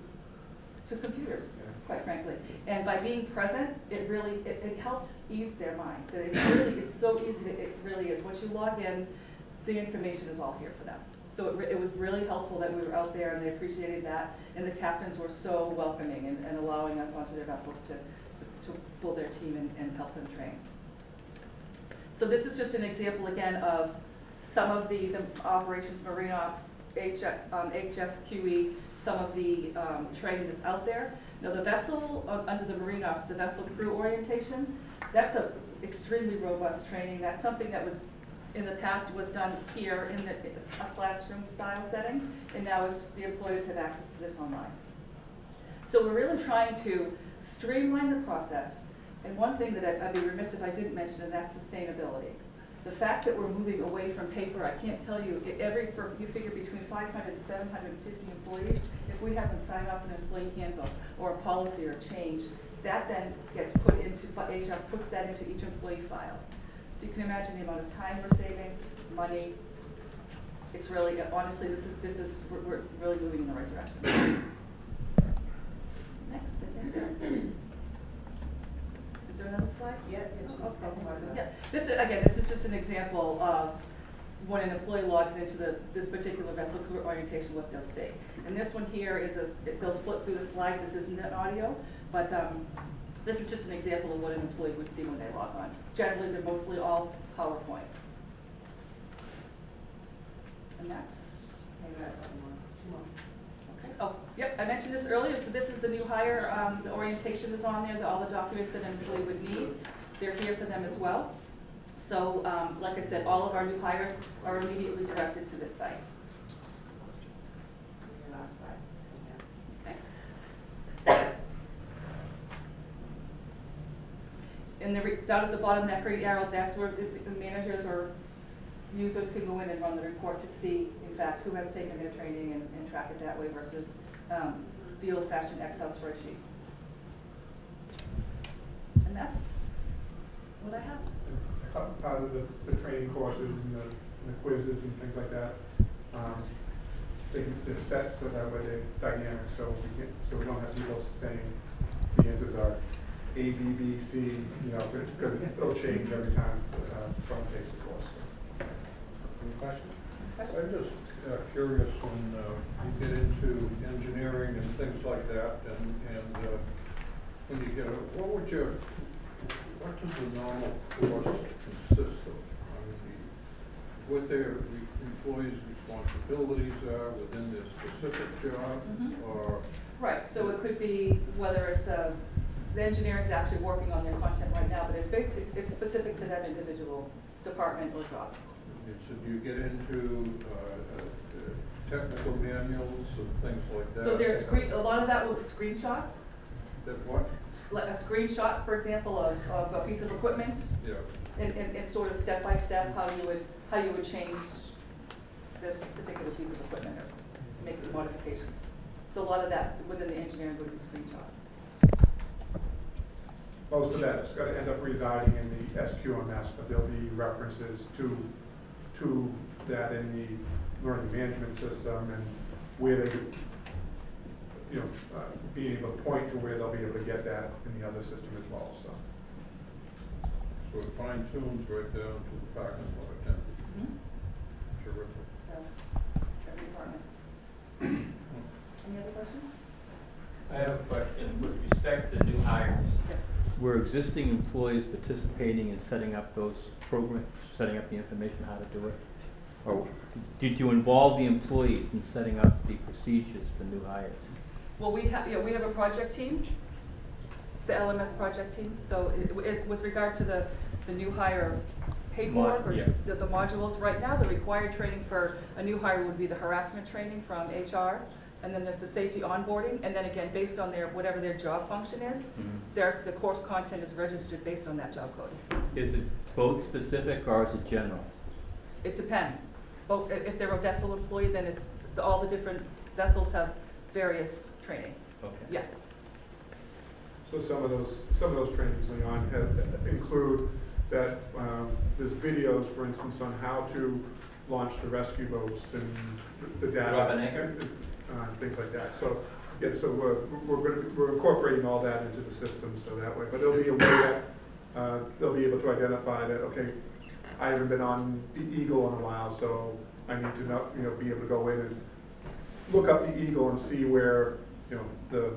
Speaker 11: computers, quite frankly. And by being present, it really, it helped ease their minds. That it's so easy, it really is. Once you log in, the information is all here for them. So it was really helpful that we were out there, and they appreciated that. And the captains were so welcoming and allowing us onto their vessels to pull their team and help them train. So this is just an example again of some of the operations, marine ops, HSQE, some of the training that's out there. Now the vessel, under the marine ops, the vessel crew orientation, that's a extremely robust training. That's something that was, in the past, was done here in a classroom style setting, and now the employees have access to this online. So we're really trying to streamline the process. And one thing that I'd be remiss if I didn't mention, and that's sustainability. The fact that we're moving away from paper, I can't tell you, you figure between 500 and 750 employees, if we have them sign off an employee handbook or a policy or a change, that then gets put into, HR puts that into each employee file. So you can imagine the amount of time we're saving, money. It's really, honestly, we're really moving in the right direction. Next, I think. Is there another slide?
Speaker 2: Yeah.
Speaker 11: Yeah. This is just an example of when an employee logs into this particular vessel career orientation, what they'll see. And this one here is they'll flip through the slides. This isn't an audio, but this is just an example of what an employee would see when they log on. Generally, they're mostly all PowerPoint. And that's maybe I have two more. Okay. Oh, yep, I mentioned this earlier. So this is the new hire. The orientation is on there. All the documents that an employee would need, they're here for them as well. So, like I said, all of our new hires are immediately directed to this site. Okay. And down at the bottom, that great arrow, that's where the managers or users can go in and run the report to see, in fact, who has taken their training and track it that way versus the old-fashioned Excel spreadsheet. And that's what I have.
Speaker 6: Part of the training courses and the quizzes and things like that, they're set so that way they're dynamic, so we don't have people saying the answers are A, B, B, C, it'll change every time someone takes the course.
Speaker 1: Any questions?
Speaker 11: Question?
Speaker 9: I'm just curious when you get into engineering and things like that, and when you get, what does the normal course consist of? I mean, what their employees' responsibilities are within their specific job, or?
Speaker 11: Right, so it could be whether it's the engineering's actually working on their content right now, but it's specific to that individual department or job.
Speaker 9: And so do you get into technical manuals and things like that?
Speaker 11: So there's a lot of that with screenshots,
Speaker 9: That what?
Speaker 11: like a screenshot, for example, of a piece of equipment,
Speaker 9: Yeah.
Speaker 11: and sort of step by step how you would change this particular piece of equipment or make the modifications. So a lot of that within the engineering would be screenshots.
Speaker 6: Most of that is going to end up residing in the SQMS, but there'll be references to that in the learning management system and where they, being able to point to where they'll be able to get that in the other system as well, so.
Speaker 9: So it fine tunes right down to the parking lot attendant. Terrific.
Speaker 11: Does every department. Any other questions?
Speaker 10: I have a question with respect to new hires.
Speaker 11: Yes.
Speaker 10: Were existing employees participating in setting up those programs, setting up the information how to do it? Or did you involve the employees in setting up the procedures for new hires?
Speaker 11: Well, we have a project team, the LMS project team. So with regard to the new hire paperwork or
Speaker 10: Yeah.
Speaker 11: the modules, right now the required training for a new hire would be the harassment training from HR, and then there's the safety onboarding, and then again, based on whatever their job function is, the course content is registered based on that job code.
Speaker 10: Is it both specific or is it general?
Speaker 11: It depends. Both, if they're a vessel employee, then it's, all the different vessels have various training.
Speaker 10: Okay.
Speaker 11: Yeah.
Speaker 6: So some of those trainings, Leon, include that there's videos, for instance, on how to launch the rescue boats and the data.
Speaker 10: Drop an anchor?
Speaker 6: Things like that. So, yeah, so we're incorporating all that into the system so that way. But there'll be a way that they'll be able to identify that, okay, I haven't been on the Eagle in a while, so I need to know, be able to go in and look up the Eagle and see where, the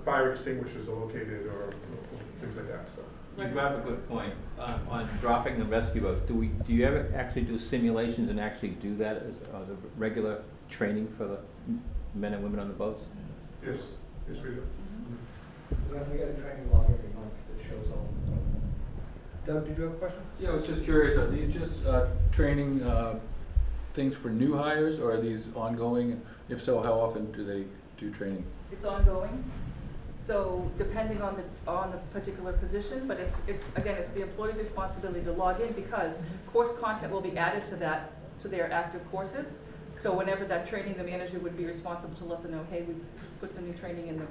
Speaker 6: fire extinguishers are located or things like that, so.
Speaker 10: You brought up a good point on dropping the rescue boat. Do you ever actually do simulations and actually do that as a regular training for the men and women on the boats?
Speaker 6: Yes, yes we do.
Speaker 1: Then we get a training log every month that shows all. Doug, did you have a question?
Speaker 3: Yeah, I was just curious, are these just training things for new hires, or are these ongoing? If so, how often do they do training?
Speaker 11: It's ongoing. So depending on the particular position, but it's the employee's responsibility to log in, because course content will be added to their active courses. So whenever that training, the manager would be responsible to let them know, hey, we put some new training in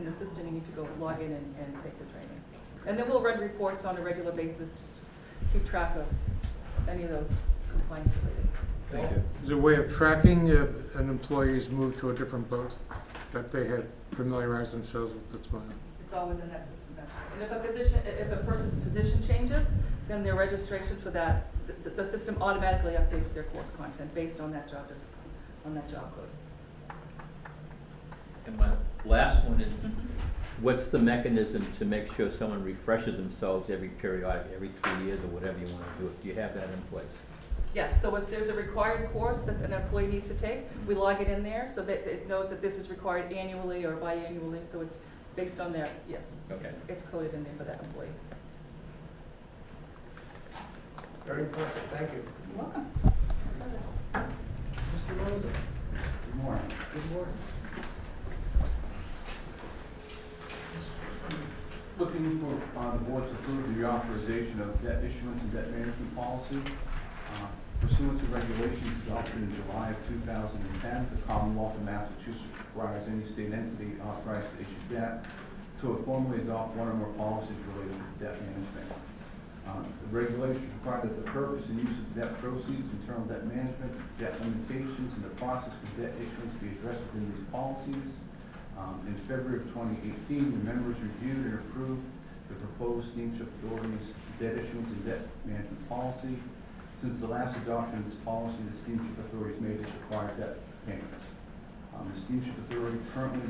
Speaker 11: the system, you need to go log in and take the training. And then we'll run reports on a regular basis just to keep track of any of those compliance related.
Speaker 3: Thank you.
Speaker 12: Is there a way of tracking if an employee's moved to a different boat, that they had familiarized themselves with what's going on?
Speaker 11: It's all within that system. That's right. And if a person's position changes, then their registration for that, the system automatically updates their course content based on that job code.
Speaker 10: And my last one is, what's the mechanism to make sure someone refreshes themselves every 3 years or whatever you want to do it? Do you have that in place?
Speaker 11: Yes, so if there's a required course that an employee needs to take, we log it in there so that it knows that this is required annually or biannually, so it's based on their, yes.
Speaker 10: Okay.
Speaker 11: It's coded in there for that employee.
Speaker 1: Very impressive, thank you.
Speaker 11: You're welcome.
Speaker 1: Mr. Rosa,
Speaker 3: Good morning.
Speaker 1: good morning.
Speaker 13: Looking for the board to approve the authorization of debt issuance and debt management policy. Pursuant to regulations adopted in July of 2010, the Commonwealth of Massachusetts requires any state entity authorized to issue debt to formally adopt one or more policies related to debt management. The regulations require that the purpose and use of debt proceeds, internal debt management, debt limitations, and the process for debt issuance be addressed within these policies. In February of 2018, the members reviewed and approved the proposed Steamship Authority's debt issuance and debt management policy. Since the last adoption of this policy, the Steamship Authority has made its required debt payments. The Steamship Authority currently,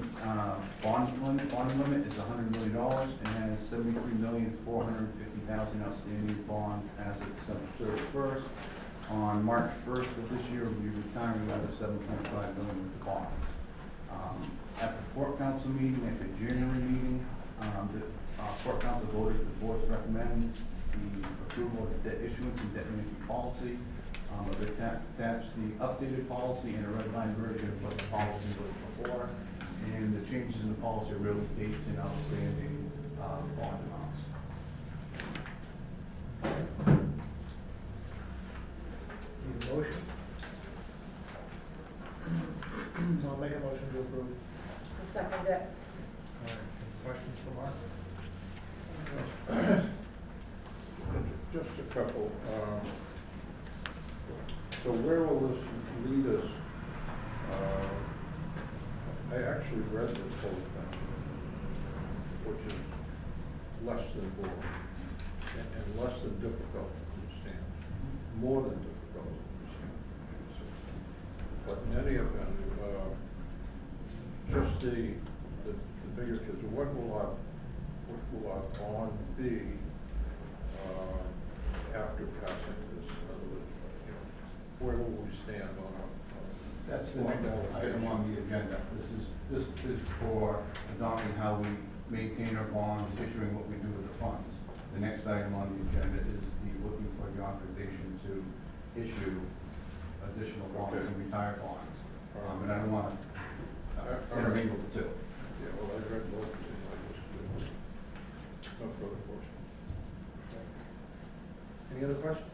Speaker 13: bond limit is $100 million and has $73,450,000 outstanding bonds as of December 31st. On March 1st of this year, we'll be retiring another $7.5 million worth of bonds. At the Port Council meeting, at the January meeting, the Port Council voted the board to recommend the approval of the debt issuance and debt management policy. I've attached the updated policy and a red line version of what the policy was before. And the changes in the policy are really dates and outstanding bond amounts.
Speaker 1: Need a motion? I'll make a motion to approve.
Speaker 8: The second it.
Speaker 1: All right, any questions for Mark?
Speaker 9: Just a couple. So where will this lead us? I actually read this whole thing, which is less than boring and less than difficult to understand, more than difficult to understand, I should say. But in any event, just the bigger kids, what will our bond be after passing this? In other words, where will we stand on our?
Speaker 13: That's the next item on the agenda. This is for adopting how we maintain our bonds, issuing what we do with the funds. The next item on the agenda is looking for the authorization to issue additional bonds and retire bonds. And I don't want to intermingle the two.
Speaker 9: Yeah, well, I read both of these, I just, no further questions.
Speaker 1: Any other questions?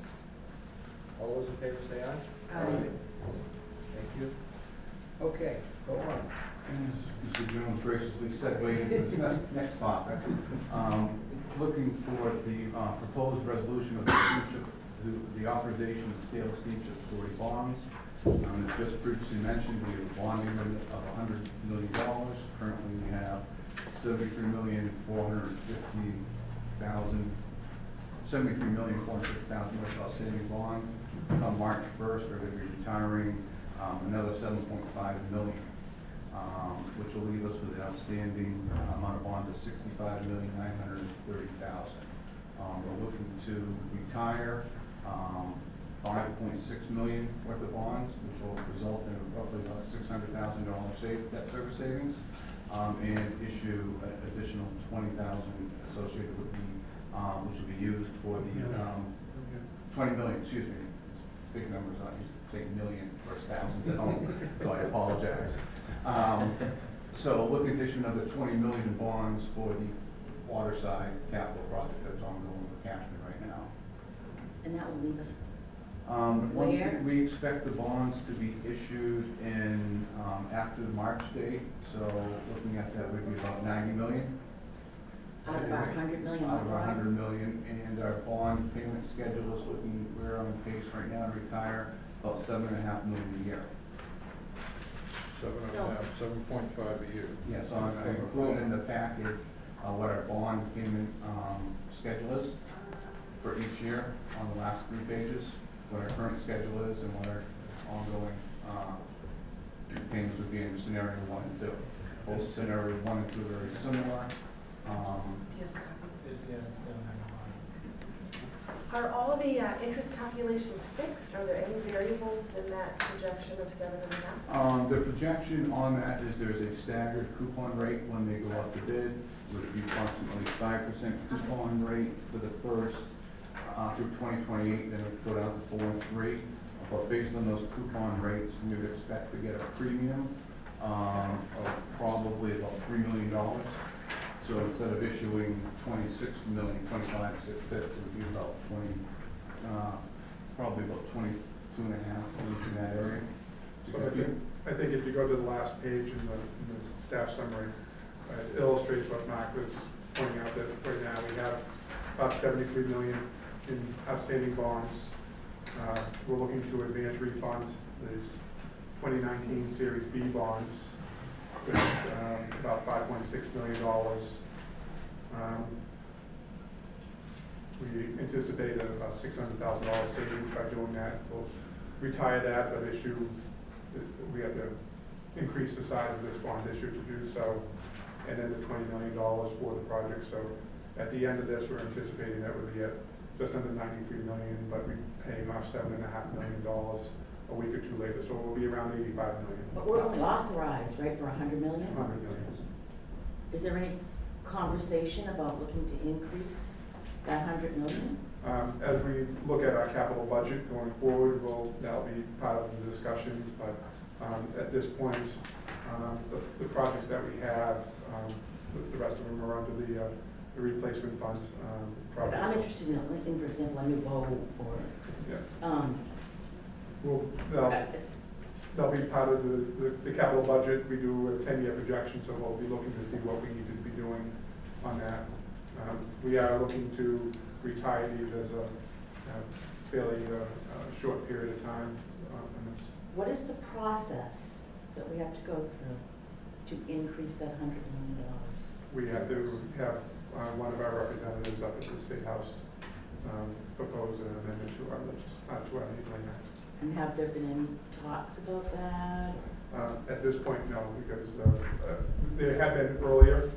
Speaker 1: All those in favor say aye.
Speaker 8: Aye.
Speaker 1: Thank you. Okay, go on.
Speaker 13: Mr. Jones graciously segued into this next topic. Looking for the proposed resolution of the Steamship, the authorization of the sale of Steamship Authority bonds. As just previously mentioned, we have a bonding limit of $100 million. Currently, we have $73,450,000 worth outstanding bonds. On March 1st, we're going to be retiring another $7.5 million, which will leave us with an outstanding amount of bonds of $65,930,000. We're looking to retire $5.6 million worth of bonds, which will result in roughly about $600,000 debt service savings, and issue an additional $20,000 associated with the, which will be used for the $20 million. Excuse me, it's big numbers. I used to say million versus thousands at home, so I apologize. So looking to issue another $20 million in bonds for the waterside capital project that's ongoing with Cashman right now.
Speaker 5: And that will leave us,
Speaker 13: Where? We expect the bonds to be issued in, after the March date, so looking at that would be about $90 million.
Speaker 5: out of our $100 million
Speaker 13: Out of our
Speaker 5: authorized.
Speaker 13: $100 million, and our bond payment schedule is looking, we're on pace right now to retire about $7.5 million a year.
Speaker 9: 7.5 a year.
Speaker 13: Yes, so I included in the package, what our bond payment, schedule is for each year on the last 3 pages, what our current schedule is and what our ongoing, payments would be in scenario 1 and 2. Both scenario 1 and 2 are very similar.
Speaker 8: Do you have a copy? Are all the interest calculations fixed? Are there any variables in that projection of 7.5?
Speaker 13: The projection on that is there's a staggered coupon rate when they go out to bid, would be approximately 5% coupon rate for the first, through 2028, then it would go down to 4 and 3. But based on those coupon rates, we would expect to get a premium, of probably about $3 million. So instead of issuing 26 million, 25.66, it would be about 20, probably about 22 and a half, in that area.
Speaker 6: So I think if you go to the last page in the staff summary, it illustrates what Mark was pointing out, that right now we have about 73 million in outstanding bonds. We're looking to advance refunds, these 2019 Series B bonds, with about $5.6 million. We anticipate about $600,000 savings by doing that. We'll retire that, but we have to increase the size of this bond issue to do so, and then the $20 million for the project. So at the end of this, we're anticipating that we'll be at just under $93 million, but we're paying off $7.5 million a week or two later, so we'll be around $85 million.
Speaker 5: But we're only authorized, right, for 100 million?
Speaker 6: 100 million.
Speaker 5: Is there any conversation about looking to increase that 100 million?
Speaker 6: As we look at our capital budget going forward, that'll be part of the discussions, but at this point, the projects that we have, the rest of them are under the replacement fund
Speaker 5: But I'm
Speaker 6: projects.
Speaker 5: interested in, for example, a new boat or,
Speaker 6: Yeah. They'll be part of the capital budget. We do a 10-year projection, so we'll be looking to see what we need to be doing on that. We are looking to retire these as a fairly short period of time on this.
Speaker 5: what is the process that we have to go through to increase that $100 million?
Speaker 6: We have to have one of our representatives up at the State House propose an amendment to our Enabling Act.
Speaker 5: And have there been any talks about that?
Speaker 6: At this point, no, because there had been earlier,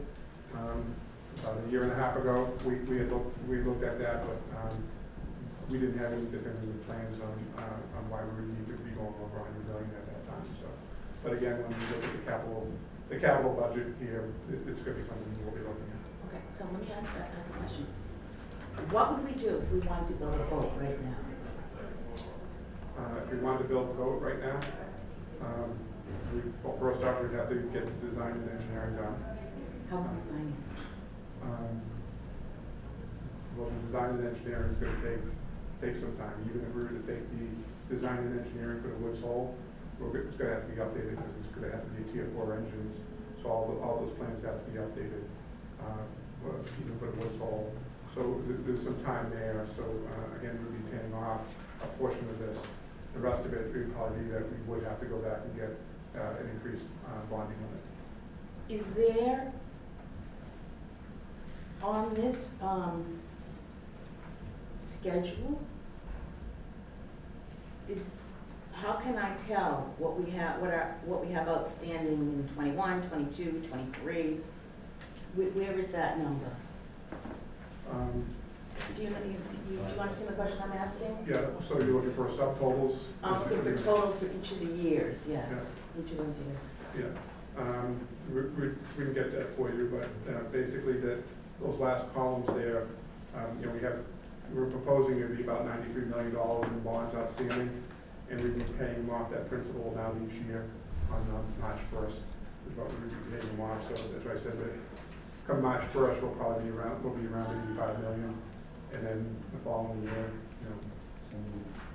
Speaker 6: about a year and a half ago, we looked at that, but we didn't have any definitive plans on why we would need to be going over 100 million at that time. So, but again, when we look at the capital budget here, it's going to be something we'll be looking at.
Speaker 5: Okay, so let me ask a question. What would we do if we wanted to build a boat right now?
Speaker 6: If we wanted to build a boat right now, well, first off, we'd have to get the design and engineering done.
Speaker 5: How would we finance?
Speaker 6: Well, the design and engineering is going to take some time. Even if we were to take the design and engineering for the Woods Hole, it's going to have to be updated because it's going to have to be Tier 4 engines. So all those plans have to be updated, even for the Woods Hole. So there's some time there. So again, we'll be paying off a portion of this. The rest of it would probably be that we would have to go back and get an increased bonding limit.
Speaker 5: Is there, on this schedule, how can I tell what we have outstanding in 21, 22, 23? Where is that number? Do you understand the question I'm asking?
Speaker 6: Yeah, so you're looking for subtotals?
Speaker 5: I'm looking for totals for each of the years, yes, each of those years.
Speaker 6: Yeah, we can get that for you, but basically those last columns there, we're proposing it to be about $93 million in bonds outstanding, and we've been paying them off that principal amount each year on March 1st, is what we've been paying them off. So that's why I said that come March 1st, we'll be around 85 million, and then the following year,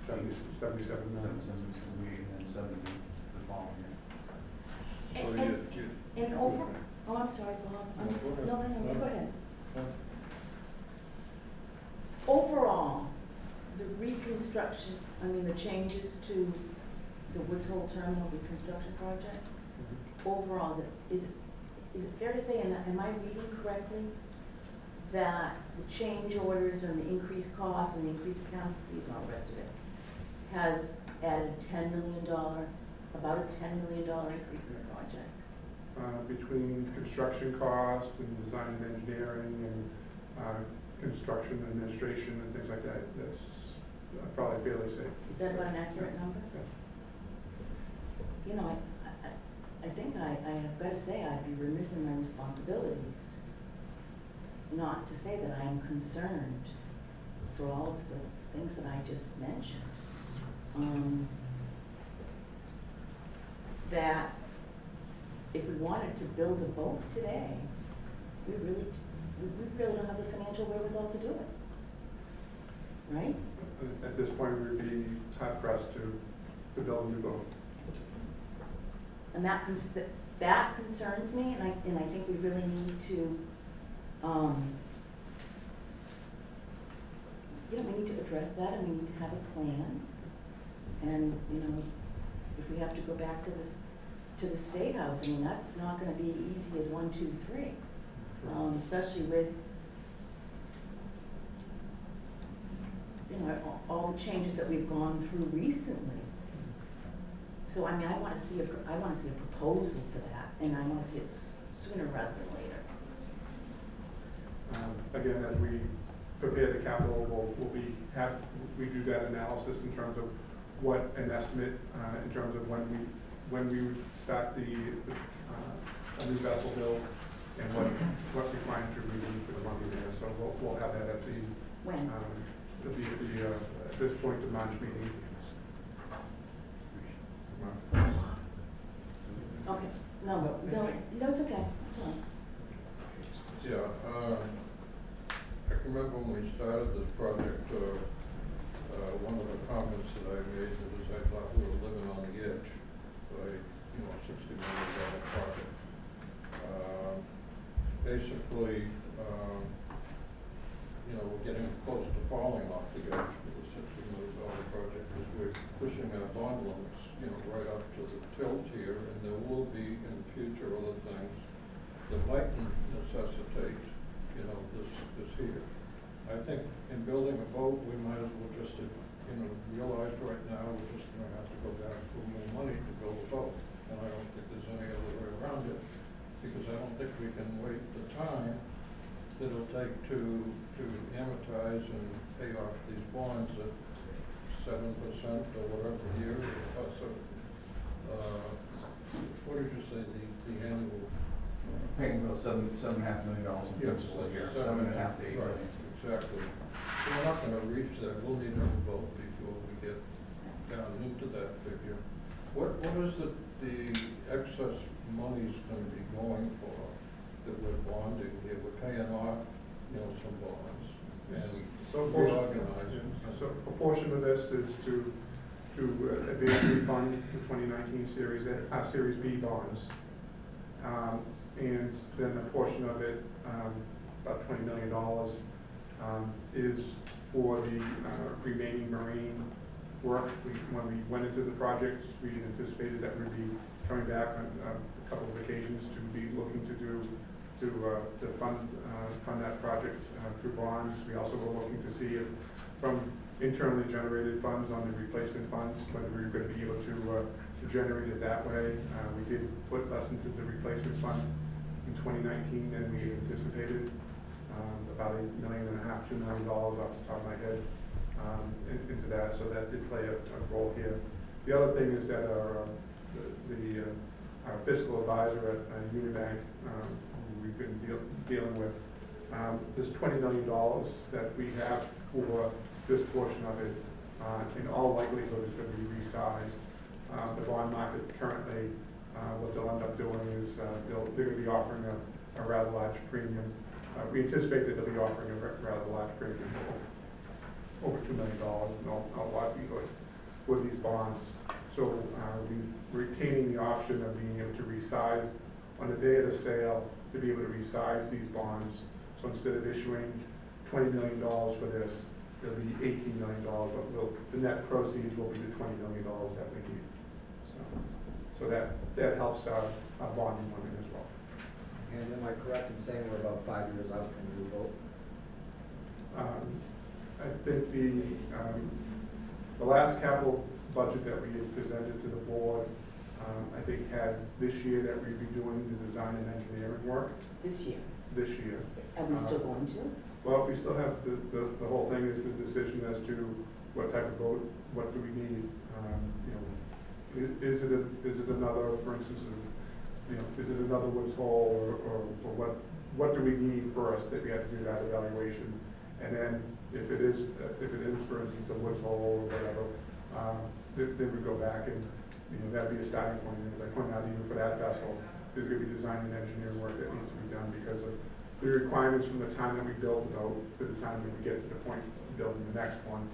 Speaker 6: 77 million.
Speaker 13: And 70 the following year.
Speaker 5: And over, oh, I'm sorry, Bob, no, go ahead. Overall, the reconstruction, the changes to the Woods Hole Terminal reconstruction project, overall, is it fair to say, and am I reading correctly, that the change orders and the increased cost and the increased accounting fees and all the rest of it has added about a $10 million increase in the project?
Speaker 6: Between construction cost and design and engineering and construction administration and things like that, that's probably fairly safe.
Speaker 5: Is that about an accurate number?
Speaker 6: Yeah.
Speaker 5: You know, I think I have got to say I'd be remiss in my responsibilities not to say that I am concerned for all of the things that I just mentioned. That if we wanted to build a boat today, we really don't have the financial wherewithal to do it, right?
Speaker 6: At this point, we would be hard pressed to build a new boat.
Speaker 5: And that concerns me, and I think we really need to, we need to address that, and we need to have a plan. And, if we have to go back to the State House, that's not gonna be easy as 1, 2, 3. Especially with changes that we've gone through recently. So, I mean, I wanna see a proposal for that, and I wanna see it sooner rather than later.
Speaker 6: Again, as we prepare the capital, we do that analysis in terms of what an estimate, in terms of when we would start a new vessel build, and what we find to be for the money there. So we'll have that at the,
Speaker 5: When?
Speaker 6: at this point, the March meeting.
Speaker 5: Okay, no, it's okay, it's all right.
Speaker 9: Yeah, I can remember when we started this project, one of the comments that I made was I thought we were living on the edge by, $60 million project. Basically, we're getting close to falling off the edge with the $60 million project because we're pushing our bond limits, right up to the tilt here, and there will be in the future other things that might necessitate, this here. I think in building a boat, we might as well just, realize right now we're just gonna have to go back for more money to build a boat. And I don't think there's any other way around it, because I don't think we can wait the time that it'll take to amortize and pay off these bonds at 7% or whatever year. What did you say, the annual?
Speaker 13: Paying about $7.5 million in principal a year, 7.5 to 8
Speaker 9: Right,
Speaker 13: million.
Speaker 9: exactly. So we're not gonna reach that, we'll need a vote before we get down into that figure. What is the excess money's gonna be going for that we're bonding here? We're paying off, some bonds and reorganizing.
Speaker 6: So a portion of this is to advance refund the 2019 Series B bonds. And then a portion of it, about $20 million, is for the remaining marine work. When we went into the project, we anticipated that we'd be coming back on a couple of occasions to be looking to fund that project through bonds. We also were looking to see if from internally generated funds on the replacement funds, whether we were going to be able to generate it that way. We did put less into the replacement fund in 2019 than we anticipated, about $1.5 million, $2 million off the top of my head into that. So that did play a role here. The other thing is that our fiscal advisor at Unibank, who we've been dealing with, this $20 million that we have for this portion of it, in all likelihood is going to be resized. The bond market currently, what they'll end up doing is they're going to be offering a rather large premium. We anticipate that they'll be offering a rather large premium, over $2 million in all likelihood for these bonds. So we're retaining the option of being able to resize on the day of the sale, to be able to resize these bonds. So instead of issuing $20 million for this, it'll be $18 million, but the net proceeds will be the $20 million that we need. So that helps our bonding limit as well.
Speaker 1: And am I correct in saying we're about 5 years out from the new vote?
Speaker 6: I think the last capital budget that we had presented to the board, I think had this year that we'd be doing the design and engineering work.
Speaker 5: This year.
Speaker 6: This year.
Speaker 5: Are we still going to?
Speaker 6: Well, we still have the whole thing is the decision as to what type of boat, what do we need? Is it another, for instance, is it another Woods Hole or what do we need first that we have to do that evaluation? And then if it is, for instance, a Woods Hole or whatever, then we go back and, that'd be a starting point. And as I pointed out, even for that vessel, there's going to be design and engineering work that needs to be done because of the requirements from the time that we build the boat to the time that we get to the point of building the next one.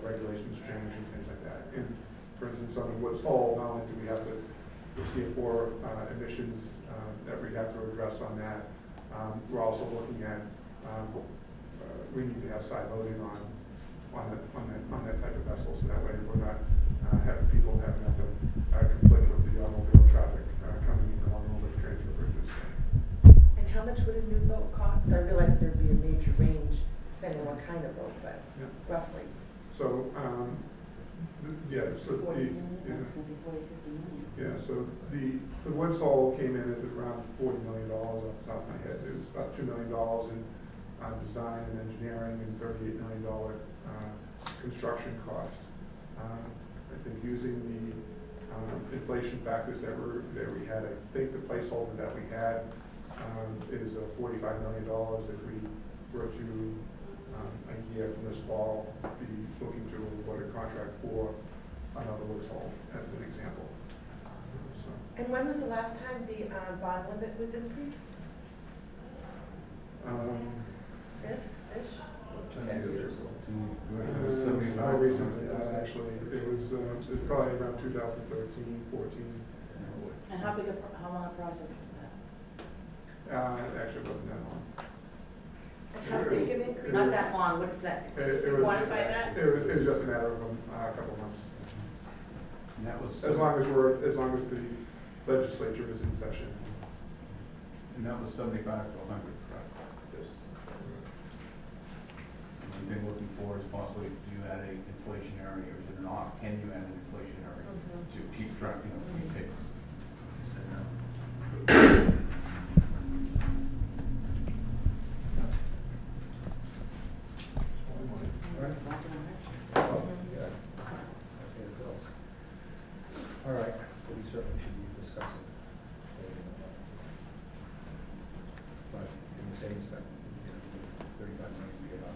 Speaker 6: Regulations change and things like that. And for instance, on the Woods Hole, not only do we have the Tier 4 emissions that we have to address on that, we're also looking at we need to have side loading on that type of vessel, so that way we're not having people having to conflict with the automobile traffic coming in along all the transfer bridges.
Speaker 8: And how much would a new boat cost? I realize there'd be a major range depending on what kind of boat, but roughly.
Speaker 6: So Yeah, so
Speaker 5: 40
Speaker 6: the,
Speaker 5: million, I was gonna say 40, 50 million.
Speaker 6: yeah, so the Woods Hole came in at around $40 million off the top of my head. It was about $2 million in design and engineering and $38 million construction cost. I think using the inflation factors that we had, I think the placeholder that we had is $45 million if we were to, a year from this fall, be looking to award a contract for another Woods Hole, as an example. So,
Speaker 8: And when was the last time the bond limit was increased? Ish?
Speaker 1: 10 years.
Speaker 6: More recently, actually, it was probably around 2013, 14.
Speaker 5: And how long a process was that?
Speaker 6: Actually, it wasn't that long.
Speaker 8: And how big an increase?
Speaker 5: Not that long, what is that?
Speaker 6: It was,
Speaker 5: Quantify that?
Speaker 6: it was just a matter of a couple of months.
Speaker 13: And that was,
Speaker 6: As long as the legislature is in session.
Speaker 13: and that was 75 to 100, correct?
Speaker 6: Yes.
Speaker 13: One thing looking for is possibly, do you add a inflationary, or is it not, can you add an inflationary to keep track, keep pace?
Speaker 1: All right, well, we certainly should be discussing. But in the same respect, 35 million we get off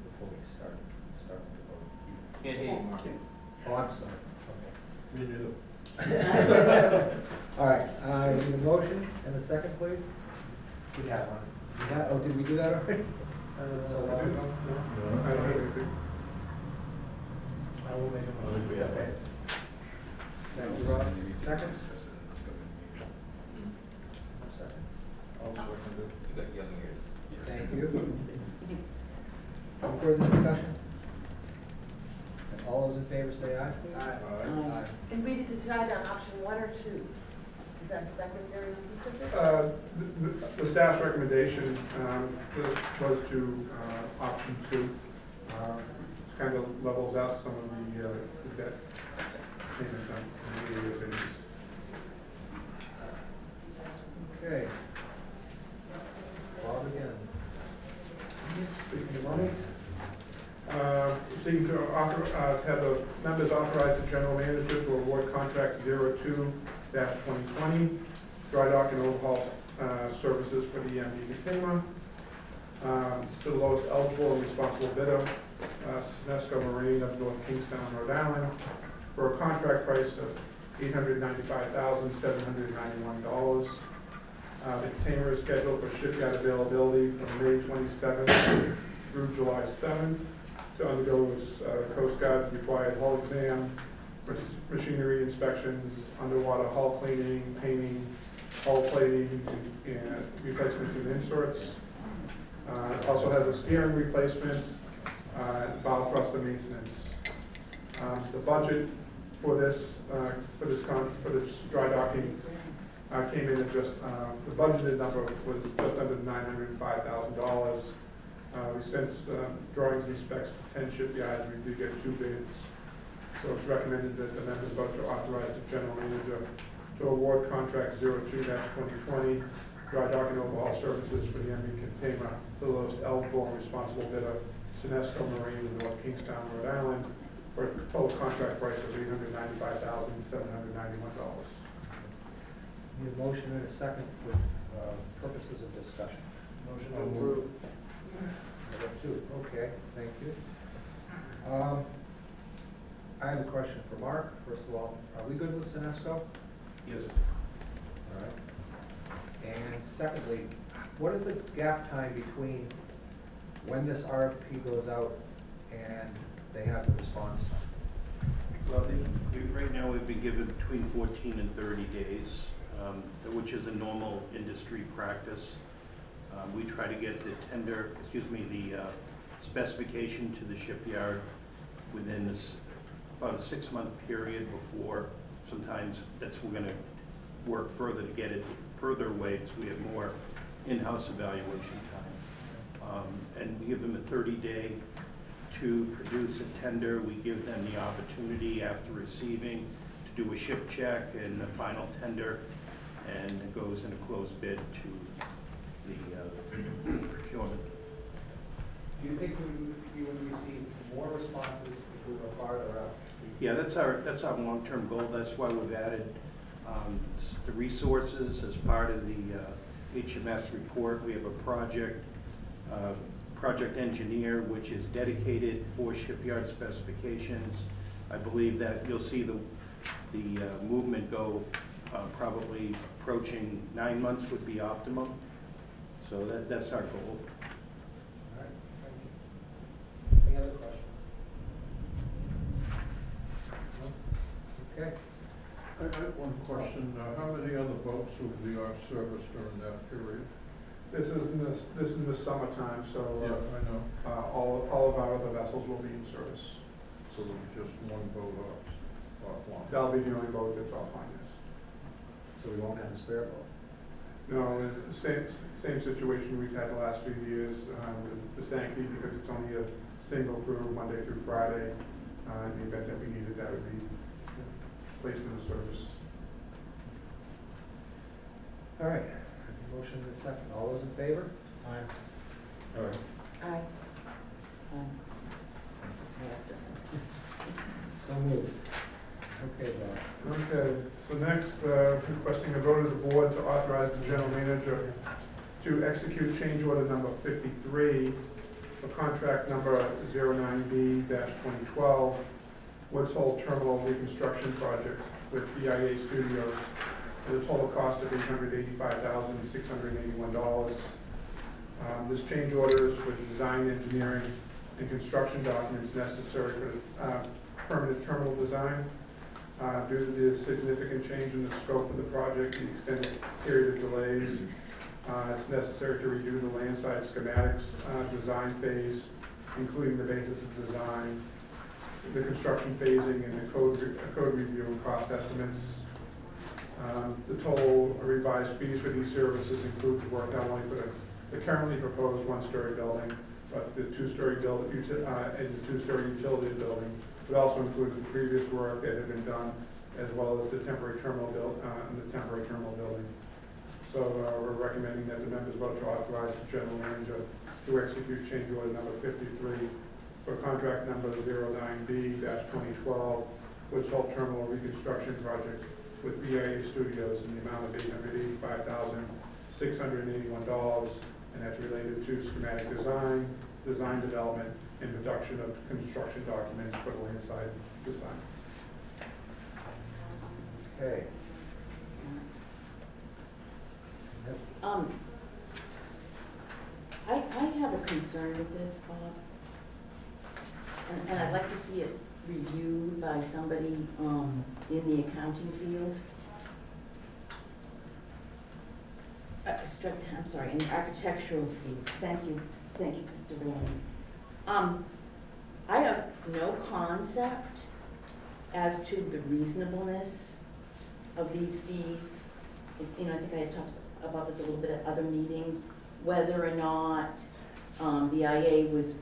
Speaker 1: before we start the vote.
Speaker 10: Can't hear you, Mark.
Speaker 1: Oh, I'm sorry, okay. All right, I need a motion and a second, please.
Speaker 10: We have one.
Speaker 1: Oh, did we do that already? So long ago?
Speaker 6: I don't have anything.
Speaker 1: I will make a motion.
Speaker 10: Okay.
Speaker 1: Thank you, Rob. Second? Second.
Speaker 10: You got young ears.
Speaker 1: Thank you. Any further discussion? All those in favor say aye. Aye.
Speaker 8: And we did decide on option 1 or 2. Is that a secondary piece of it?
Speaker 6: The staff's recommendation was to option 2. Kind of levels out some of the debt payments on the basis.
Speaker 1: Okay. Bob again. Speaking of money.
Speaker 6: Seeking to have the members authorize the general manager to award contract 02-2020, dry dock and overhaul services for the MV Container, to the lowest eligible and responsible bidder, Nesco Marine of North Kingstown, Rhode Island, for a contract price of $895,791. The container is scheduled for shipyard availability from May 27th through July 7th to undergo its Coast Guard required hull exam, machinery inspections, underwater hull cleaning, painting, hull plating, and replacements and inserts. It also has a steering replacement, bow thruster maintenance. The budget for this dry docking came in at just the budgeted number was just under $905,000. We sent drawings and specs to 10 shipyards. We did get 2 bids. So it's recommended that the members vote to authorize the general manager to award contract 02-2020 dry dock and overhaul services for the MV Container to the lowest eligible and responsible bidder, Sinesco Marine in North Kingstown, Rhode Island, for a total contract price of $895,791.
Speaker 1: Need a motion and a second for purposes of discussion.
Speaker 12: Motion to approve.
Speaker 1: Number 2, okay, thank you. I have a question for Mark. First of all, are we good with Sinesco?
Speaker 6: Yes.
Speaker 1: All right. And secondly, what is the gap time between when this RFP goes out and they have the response time?
Speaker 14: Well, right now we've been given between 14 and 30 days, which is a normal industry practice. We try to get the specification to the shipyard within about a 6-month period before. Sometimes we're going to work further to get it further away, so we have more in-house evaluation time. And we give them a 30-day to produce a tender. We give them the opportunity after receiving to do a ship check and the final tender, and it goes in a closed bid to the procurement.
Speaker 1: Do you think we would receive more responses if we were farther out?
Speaker 14: Yeah, that's our long-term goal. That's why we've added the resources as part of the HMS report. We have a project engineer, which is dedicated for shipyard specifications. I believe that you'll see the movement go probably approaching 9 months would be optimum. So that's our goal.
Speaker 1: All right, thank you. Any other questions? No? Okay.
Speaker 9: I have one question. How many other boats will be on service during that period?
Speaker 6: This is in the summertime, so
Speaker 9: Yeah, I know.
Speaker 6: all of our other vessels will be in service.
Speaker 9: So there'll be just one boat offline?
Speaker 6: That'll be the only boat that's offline, yes.
Speaker 1: So we won't have a spare boat?
Speaker 6: No, it's the same situation we've had the last few years with the Sankey, because it's only a single crew Monday through Friday. In the event that we needed, that would be placed in the service.
Speaker 1: All right, motion and a second. All those in favor? Aye. All right.
Speaker 8: Aye.
Speaker 1: So moved. Okay, Bob.
Speaker 6: Okay, so next, requesting a vote of the board to authorize the general manager to execute change order number 53 for contract number 09B-2012, Woods Hole Terminal Reconstruction Project with BIA Studios at a total cost of $885,681. This change order is for design, engineering, and construction documents necessary for permanent terminal design. Due to the significant change in the scope of the project, the extended period of delays, it's necessary to redo the landside schematics design phase, including the basis of design, the construction phasing, and the code review and cost estimates. The total revised fees for these services include the work not only for the currently proposed one-story building, but the two-story building and the two-story utility building. It also includes the previous work that had been done, as well as the temporary terminal building. So we're recommending that the members vote to authorize the general manager to execute change order number 53 for contract number 09B-2012, Woods Hole Terminal Reconstruction Project with BIA Studios in the amount of $885,681, and that's related to schematic design, design development, and production of construction documents for the landside design.
Speaker 1: Okay.
Speaker 5: I have a concern with this, Bob. And I'd like to see it reviewed by somebody in the accounting field. I'm sorry, in the architectural field. Thank you, Mr. Valenti. I have no concept as to the reasonableness of these fees. I think I had talked about this a little bit at other meetings, whether or not BIA was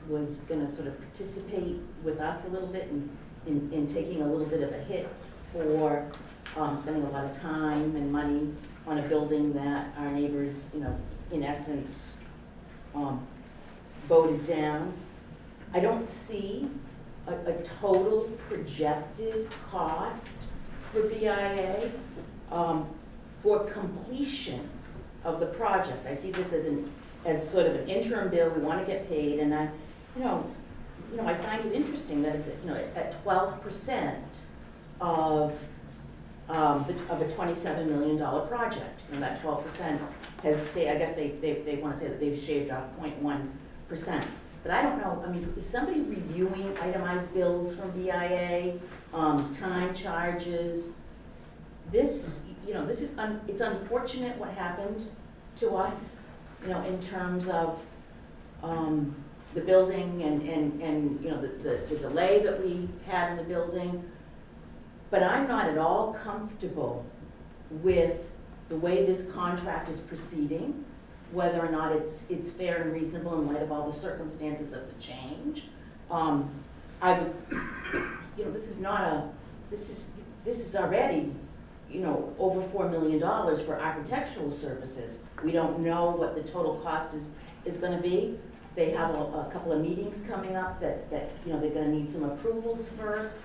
Speaker 5: gonna sort of participate with us a little bit in taking a little bit of a hit for spending a lot of time and money on a building that our neighbors, in essence, voted down. I don't see a total projected cost for BIA for completion of the project. I see this as sort of an interim bill. We want to get paid, and I find it interesting that it's at 12% of a $27 million project, and that 12% has stayed. I guess they want to say that they've shaved off 0.1%. But I don't know, is somebody reviewing itemized bills from BIA, time charges? This, it's unfortunate what happened to us, in terms of the building and the delay that we had in the building. But I'm not at all comfortable with the way this contract is proceeding, whether or not it's fair and reasonable in light of all the circumstances of the change I would, this is not this is already, over $4 million for architectural services. We don't know what the total cost is gonna be. They have a couple of meetings coming up that they're gonna need some approvals first.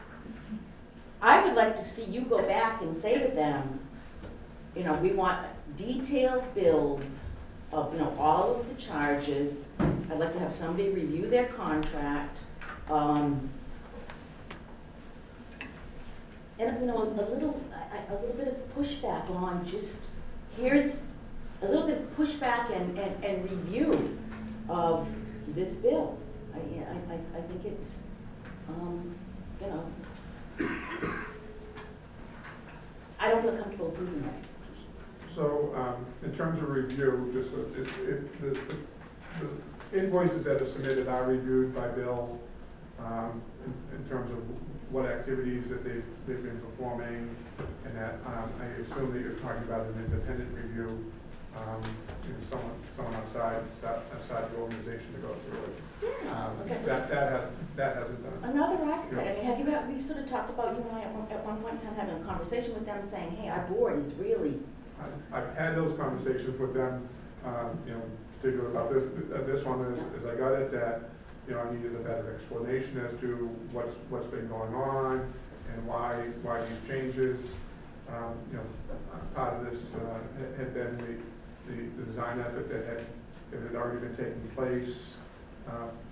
Speaker 5: I would like to see you go back and say to them, we want detailed bills of, all of the charges. I'd like to have somebody review their contract. And, a little bit of pushback on just, here's a little bit of pushback and review of this bill. I think it's, I don't feel comfortable approving that.
Speaker 6: So, in terms of review, just, the invoices that are submitted are reviewed by Bill, in terms of what activities that they've been performing, and that, I assume that you're talking about an independent review, someone outside the organization to go through it.
Speaker 5: Yeah, okay.
Speaker 6: That hasn't done.
Speaker 5: Another architect, we sort of talked about, you and I at one point in time having a conversation with them saying, hey, our board is really.
Speaker 6: I've had those conversations with them, particularly about this one, as I got it, that, I needed a better explanation as to what's been going on and why these changes. Part of this had been the design effort that had already been taking place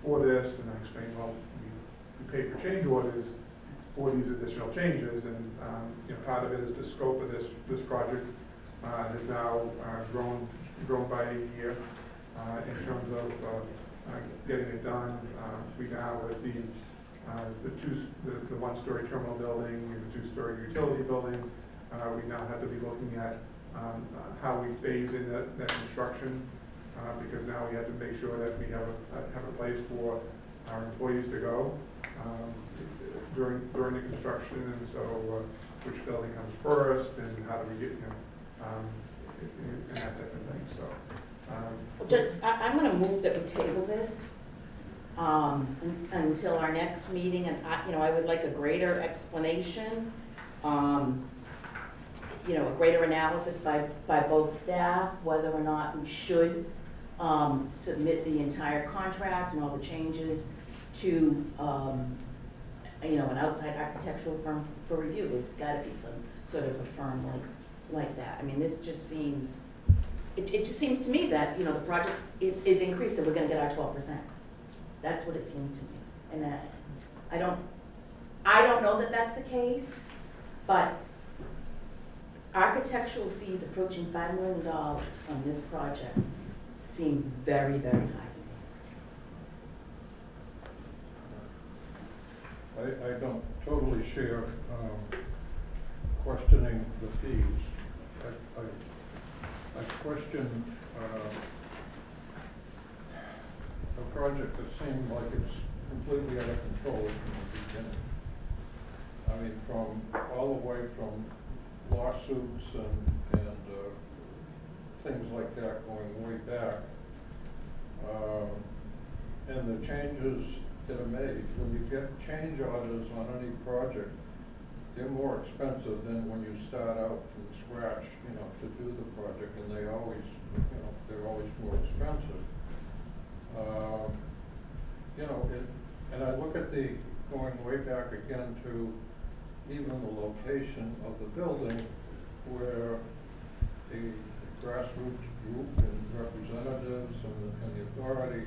Speaker 6: for this, and I explained, well, we pay for change orders for these additional changes, and part of it is the scope of this project has now grown by a year in terms of getting it done. We now, with the one-story terminal building and the two-story utility building, we now have to be looking at how we phase in that construction, because now we have to make sure that we have a place for our employees to go during the construction, and so which building comes first, and how do we get, and that type of thing. So.
Speaker 5: I'm going to move that we table this until our next meeting, and I would like a greater explanation, a greater analysis by both staff, whether or not we should submit the entire contract and all the changes to an outside architectural firm for review. There's got to be some sort of a firm like that. I mean, this just seems. It just seems to me that, the project is increased, so we're gonna get our 12%. That's what it seems to me. And I don't know that that's the case, but architectural fees approaching $5 million on this project seem very, very high to me.
Speaker 9: I don't totally share questioning the fees. I question a project that seemed like it's completely out of control from the beginning. I mean, from all the way from lawsuits and things like that going way back, and the changes that are made. When you get change orders on any project, they're more expensive than when you start out from scratch, to do the project, and they're always more expensive. And I look at going way back again to even the location of the building where the grassroots group and representatives and the authority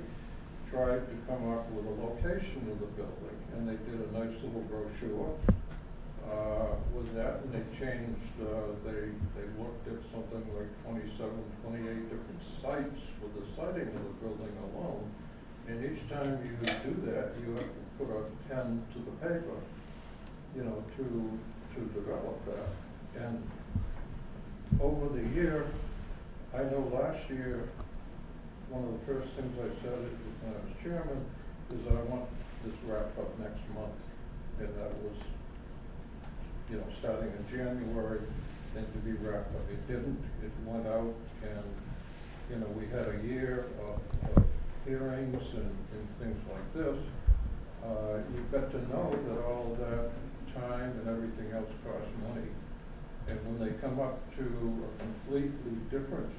Speaker 9: tried to come up with a location of the building, and they did a nice little brochure with that, and they changed, they looked at something like 27, 28 different sites for the siting of the building alone, and each time you do that, you have to put a pen to the paper, to develop that. And over the year, I know last year, one of the first things I said when I was chairman is I want this wrapped up next month, and that was starting in January, and to be wrapped up. It didn't. It went out, and we had a year of hearings and things like this. you've got to know that all of that time and everything else costs money. And when they come up to a completely different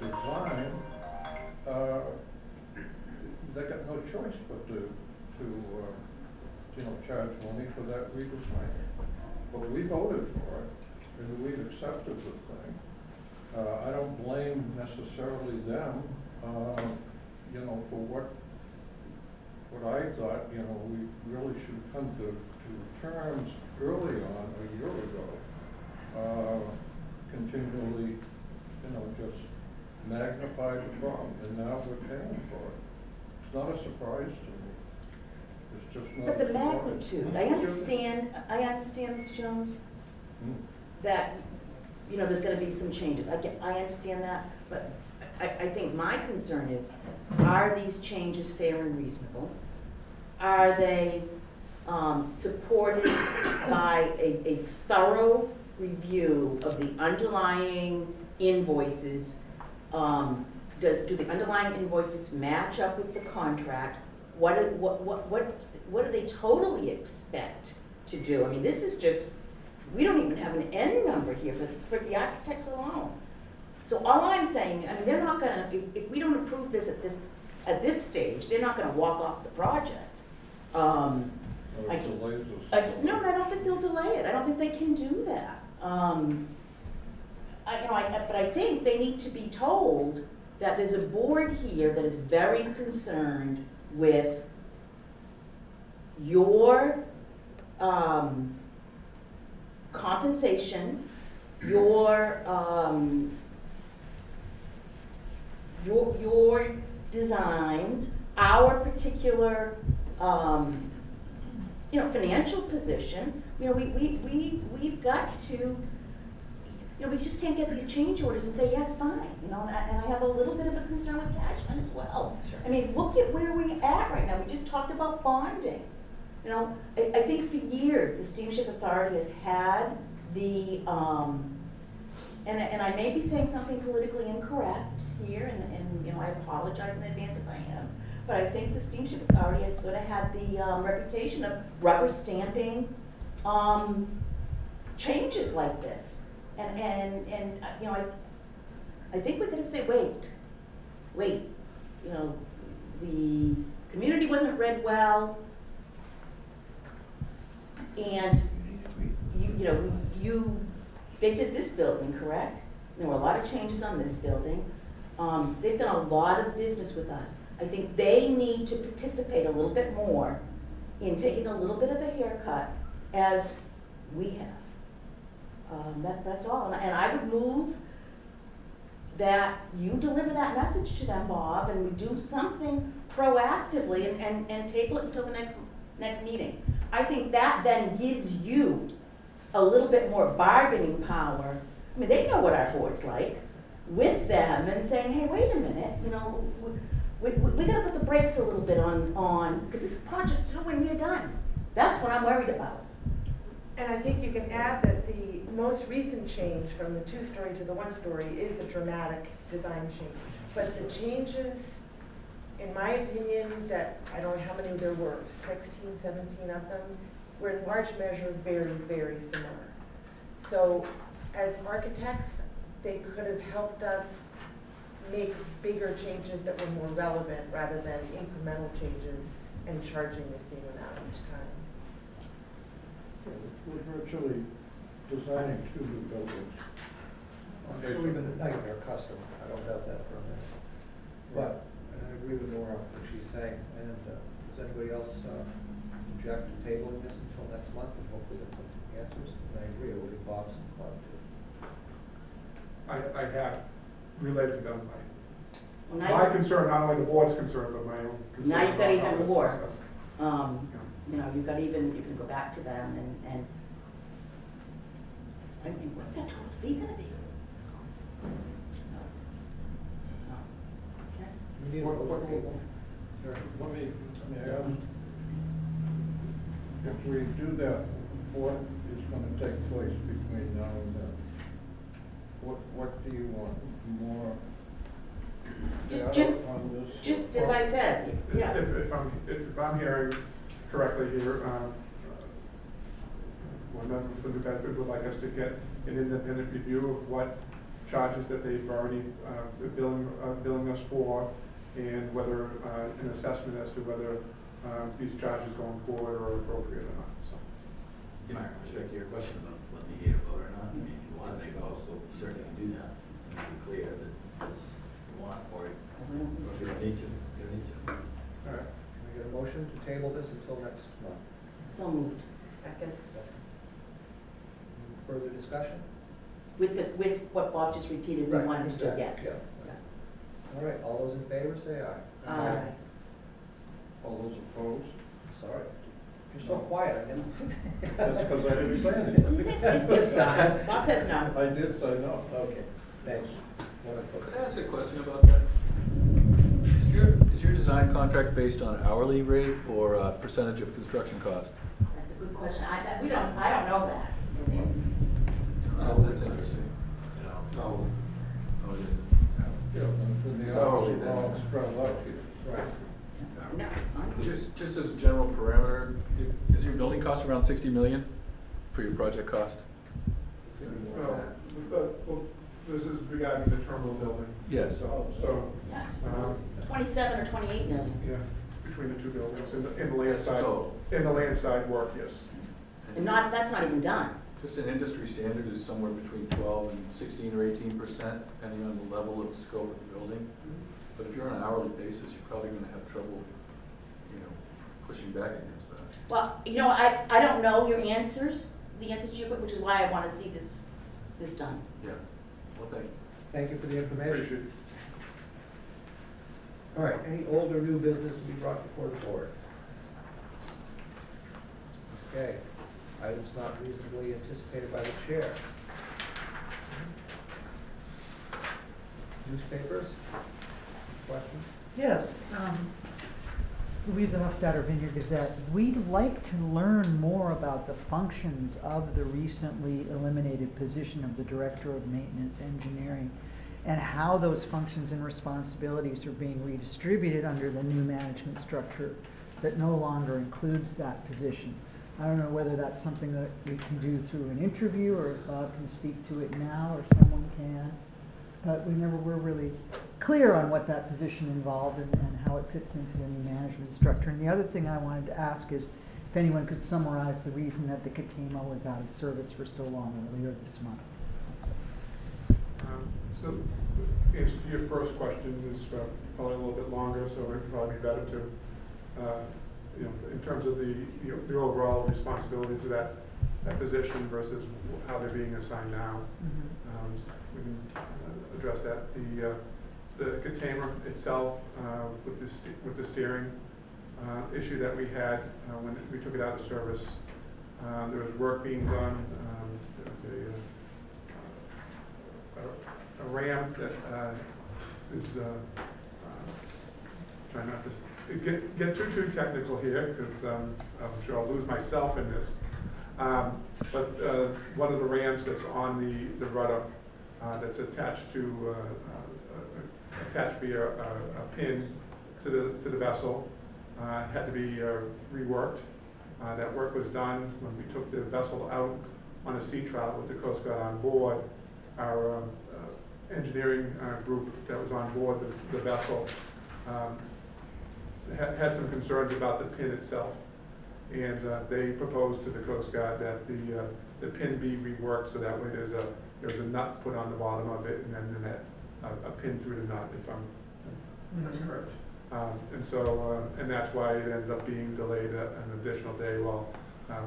Speaker 9: design, they got no choice but to charge money for that redesign. But we voted for it, and we've accepted the thing. I don't blame necessarily them, for what I thought, we really should come to terms early on, a year ago. Continually, just magnify the problem, and now we're paying for it. It's not a surprise to me. It's just not a
Speaker 5: But the
Speaker 9: surprise.
Speaker 5: magnitude, I understand, Mr. Jones, that, there's gonna be some changes. I understand that, but I think my concern is, are these changes fair and reasonable? Are they supported by a thorough review of the underlying invoices? Do the underlying invoices match up with the contract? What do they totally expect to do? I mean, this is just, we don't even have an end number here for the architects alone. So all I'm saying, they're not gonna, if we don't approve this at this stage, they're not gonna walk off the project.
Speaker 9: Or it delays us.
Speaker 5: No, I don't think they'll delay it. I don't think they can do that. But I think they need to be told that there's a board here that is very concerned with your compensation, your designs, our particular financial position. We've got to, we just can't get these change orders and say, yes, fine, and I have a little bit of a concern with cash fund as well.
Speaker 2: Sure.
Speaker 5: I mean, look at where we're at right now. We just talked about bonding. I think for years, the Steamship Authority has had the, and I may be saying something politically incorrect here, and I apologize in advance if I am, but I think the Steamship Authority has sort of had the reputation of rubber stamping changes like this. And I think we're gonna say, wait, the community wasn't read well, and they did this building, correct? There were a lot of changes on this building. They've done a lot of business with us. I think they need to participate a little bit more in taking a little bit of a haircut, as we have. That's all, and I would move that you deliver that message to them, Bob, and we do something proactively and table it until the next meeting. I think that then gives you a little bit more bargaining power. I mean, they know what our board's like, with them and saying, hey, wait a minute, we gotta put the brakes a little bit on, because this project's nowhere near done. That's what I'm worried about.
Speaker 8: And I think you can add that the most recent change from the 2-story to the 1-story is a dramatic design change. But the changes, in my opinion, that I don't know how many there were, 16, 17 of them, were in large measure very, very similar. So as architects, they could have helped us make bigger changes that were more relevant rather than incremental changes and charging the same amount each time.
Speaker 9: We're virtually designing 2 new buildings.
Speaker 1: I'm sure we've been a nightmare customer, I don't doubt that for a minute. But I agree with Nora, what she's saying, and does anybody else object to tabling this until next month, and hopefully get some answers? And I agree with Bob's thought too.
Speaker 6: I have relayed to them
Speaker 5: Well,
Speaker 6: my concern, not only the board's concern, but my own concern.
Speaker 5: Now you've got
Speaker 6: about
Speaker 5: even
Speaker 6: how this
Speaker 5: more.
Speaker 6: is done.
Speaker 5: You can go back to them and I mean, what's that total fee gonna be? So, okay.
Speaker 1: We need a vote to table. Sure.
Speaker 9: Let me ask, if we do that, what is gonna take place between now and then? What do you want, more data
Speaker 5: Just-
Speaker 9: on this?
Speaker 5: Just as I said, yeah.
Speaker 6: If I'm hearing correctly here, one member from New Bedford would like us to get an independent review of what charges that they've already billing us for, and whether an assessment as to whether these charges going forward are appropriate or not. So.
Speaker 15: You might respect your question about what they hear about or not. I mean, if you want to make also certainly can do that and be clear that that's what you want, or if you don't need to, you don't need to.
Speaker 1: All right, can I get a motion to table this until next month?
Speaker 5: So moved.
Speaker 8: Second.
Speaker 1: Any further discussion?
Speaker 5: With what Bob just repeated, we
Speaker 1: Right,
Speaker 5: wanted to say
Speaker 1: exactly,
Speaker 5: yes.
Speaker 1: yeah. All right, all those in favor, say aye.
Speaker 5: Aye.
Speaker 9: All those opposed?
Speaker 1: Sorry, you're so quiet, I didn't.
Speaker 9: That's because I didn't say anything.
Speaker 1: This time.
Speaker 5: Bob says no.
Speaker 9: I did say no.
Speaker 1: Okay, thanks. Wonderful.
Speaker 3: Could I ask a question about that? Is your design contract based on hourly rate or a percentage of construction cost?
Speaker 5: That's a good question. I don't know that.
Speaker 3: Oh, that's interesting.
Speaker 7: No.
Speaker 3: Oh, it is.
Speaker 9: Yeah, and the
Speaker 3: So,
Speaker 9: hours
Speaker 3: then-
Speaker 9: are all spread out here.
Speaker 1: Right.
Speaker 5: No.
Speaker 3: Just as a general parameter, is your building cost around 60 million for your project cost?
Speaker 6: Well, this is regarding the terminal building.
Speaker 3: Yes.
Speaker 6: So,
Speaker 5: Yes. 27 or 28 million.
Speaker 6: yeah, between the two buildings, in the land
Speaker 3: That's the
Speaker 6: side,
Speaker 3: total.
Speaker 6: in the land side work, yes.
Speaker 5: And that's not even done.
Speaker 3: Just an industry standard is somewhere between 12 and 16 or 18%, depending on the level of scope of the building. But if you're on an hourly basis, you're probably going to have trouble, pushing back against that.
Speaker 5: Well, I don't know your answers, the answers to your, which is why I want to see this done.
Speaker 3: Yeah. Well, thank you.
Speaker 1: Thank you for the information.
Speaker 6: Appreciate it.
Speaker 1: All right, any old or new business to be brought before the board? Okay, items not reasonably anticipated by the chair. Newspapers? Questions?
Speaker 2: Yes, Louisa Hofstadter, Vineyard Gazette. We'd like to learn more about the functions of the recently eliminated position of the Director of Maintenance Engineering and how those functions and responsibilities are being redistributed under the new management structure that no longer includes that position. I don't know whether that's something that we can do through an interview or if Bob can speak to it now or someone can. But we never were really clear on what that position involved and how it fits into the new management structure. And the other thing I wanted to ask is if anyone could summarize the reason that the Catemo was out of service for so long earlier this month.
Speaker 6: So, answer to your first question is probably a little bit longer, so it'd probably be better to, in terms of the overall responsibilities of that position versus how they're being assigned now. We can address that. The container itself, with the steering issue that we had when we took it out of service, there was work being done. There was a ram that is trying not to get too technical here because I'm sure I'll lose myself in this. But one of the rams that's on the rudder that's attached via a pin to the vessel had to be reworked. That work was done when we took the vessel out on a sea trial with the Coast Guard on board. Our engineering group that was on board the vessel had some concerns about the pin itself. And they proposed to the Coast Guard that the pin be reworked so that way there's a nut put on the bottom of it and then a pin through the nut, if that's correct. And that's why it ended up being delayed an additional day while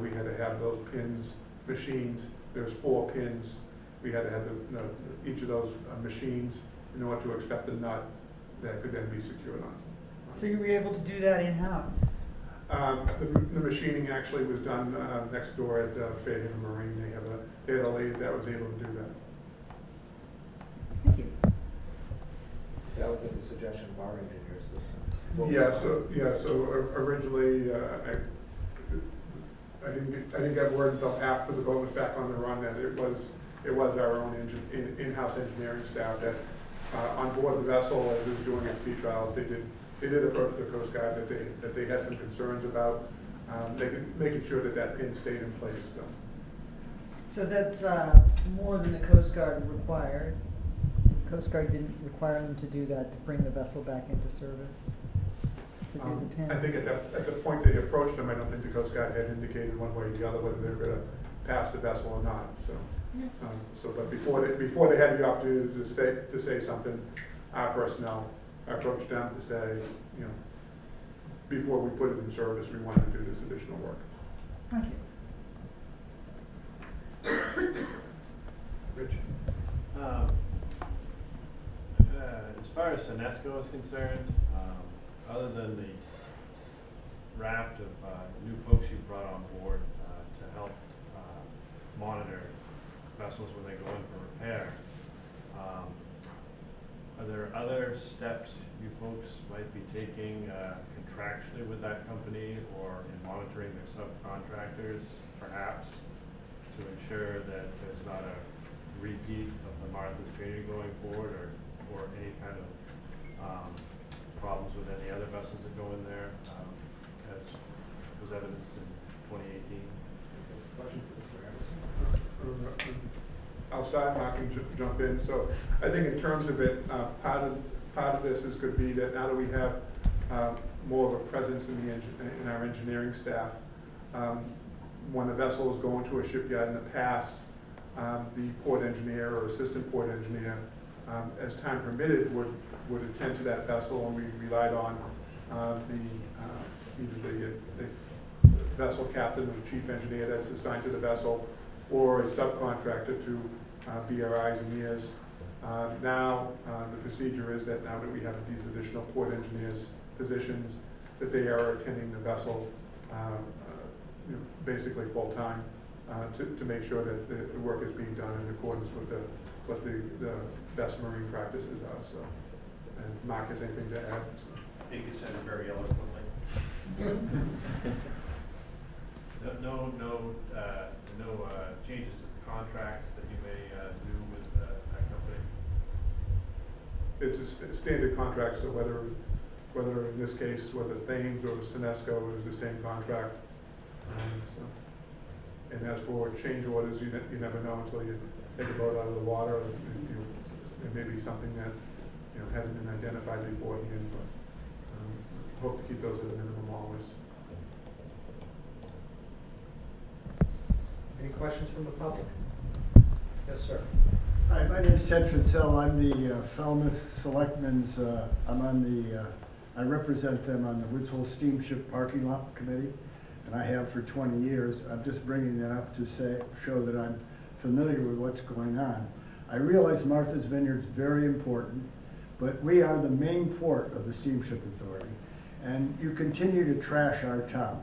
Speaker 6: we had to have those pins machined. There's 4 pins. We had to have each of those machined in order to accept the nut that could then be secured on.
Speaker 2: So you were able to do that in-house?
Speaker 6: The machining actually was done next door at Fairhaven Marine. They had a lathe that was able to do that.
Speaker 2: Thank you.
Speaker 1: That was at the suggestion of our engineers.
Speaker 6: So originally, I didn't get word until after the boat was back on the run that it was our own in-house engineering staff that on board the vessel as it was doing its sea trials, they did approach the Coast Guard that they had some concerns about making sure that that pin stayed in place, so.
Speaker 2: So that's more than the Coast Guard required. Coast Guard didn't require them to do that, to bring the vessel back into service, to do the pins.
Speaker 6: I think at the point they approached them, I don't think the Coast Guard had indicated one way or the other whether they were gonna pass the vessel or not, so. But before they had the opportunity to say something, our personnel approached them to say, you know, before we put it in service, we wanted to do this additional work.
Speaker 2: Thank you.
Speaker 6: Rich?
Speaker 16: As far as Senesco is concerned, other than the raft of new folks you brought on board to help monitor vessels when they go in for repair, are there other steps you folks might be taking contractually with that company or in monitoring their subcontractors, perhaps, to ensure that there's not a repeat of the Martha's Vineyard going forward, or any kind of problems with any other vessels that go in there, as was evidenced in 2018?
Speaker 6: Question for Mr. Anderson? I'll start, Mark can jump in. So I think in terms of it, part of this is could be that now that we have more of a presence in our engineering staff, when a vessel is going to a shipyard in the past, the port engineer or assistant port engineer, as time permitted, would attend to that vessel, and we relied on either the vessel captain or the chief engineer that's assigned to the vessel, or a subcontractor to be our eyes and ears. Now, the procedure is that now that we have these additional port engineers positions, that they are attending the vessel basically full-time to make sure that the work is being done in accordance with what the best marine practices are. So, and Mark has anything to add? So.
Speaker 14: I think you said it very eloquently.
Speaker 16: No changes to the contracts that you may do with that company?
Speaker 6: It's a standard contract, so whether in this case, whether Thames or Senesco, it was the same contract. And as for change orders, you never know until you take a boat out of the water. It may be something that hasn't been identified beforehand, but hope to keep those at a minimum always.
Speaker 1: Any questions from the public? Yes, sir.
Speaker 17: Hi, my name's Ted Fitzell. I'm the Falmouth Selectmen's, I represent them on the Woods Hole Steamship Parking Lot Committee, and I have for 20 years. I'm just bringing that up to show that I'm familiar with what's going on. I realize Martha's Vineyard is very important, but we are the main port of the Steamship Authority, and you continue to trash our town.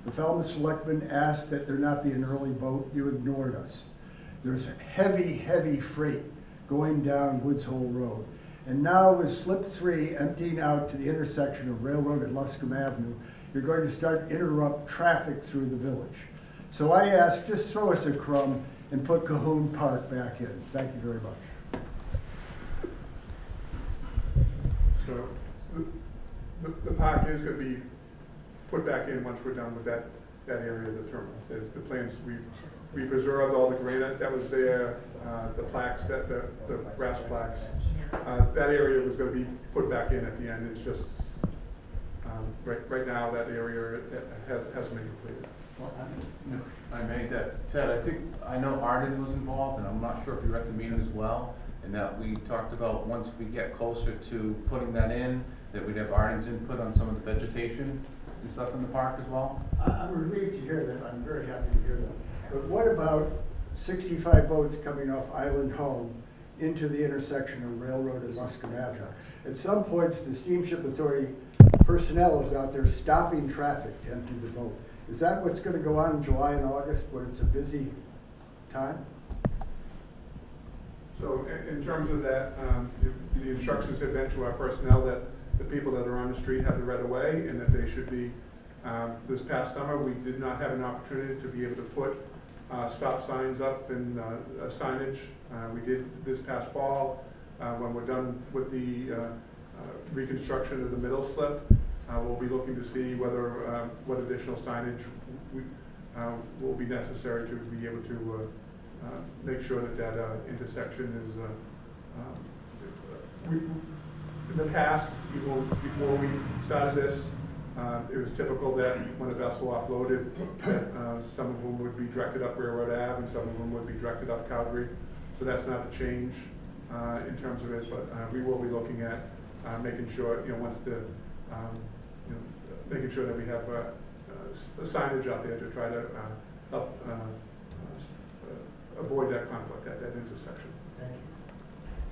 Speaker 17: The Falmouth Selectmen asked that there not be an early boat. You ignored us. There's heavy, heavy freight going down Woods Hole Road. And now with slip 3 emptying out to the intersection of Railroad and Luscombe Avenue, you're going to start interrupt traffic through the village. So I ask, just throw us a crumb and put Cahoon Park back in. Thank you very much.
Speaker 6: So the park is going to be put back in once we're done with that area of the terminal. There's the plans, we preserved all the granite that was there, the plaques, the brass plaques. That area was going to be put back in at the end. It's just, right now that area hasn't been completed.
Speaker 13: Well, I made that, Ted, I know Arden was involved, and I'm not sure if you were at the meeting as well, and that we talked about once we get closer to putting that in, that we'd have Arden's input on some of the vegetation and stuff in the park as well.
Speaker 17: I'm relieved to hear that. I'm very happy to hear that. But what about 65 boats coming off Island Home into the intersection of Railroad and Luscombe Avenue? At some points, the Steamship Authority personnel is out there stopping traffic to empty the boat. Is that what's going to go on in July and August when it's a busy time?
Speaker 6: So in terms of that, the instructions have been to our personnel that the people that are on the street have the right of way, and that they should be, this past summer, we did not have an opportunity to be able to put stop signs up and signage. We did this past fall. When we're done with the reconstruction of the middle slip, we'll be looking to see whether what additional signage will be necessary to be able to make sure that that intersection is, in the past, before we started this, it was typical that when a vessel offloaded, that some of them would be directed up Railroad Ave and some of them would be directed up Calgary. So that's not a change in terms of it, but we will be looking at making sure, once the, making sure that we have signage out there to try to help avoid that conflict at that intersection.
Speaker 17: Thank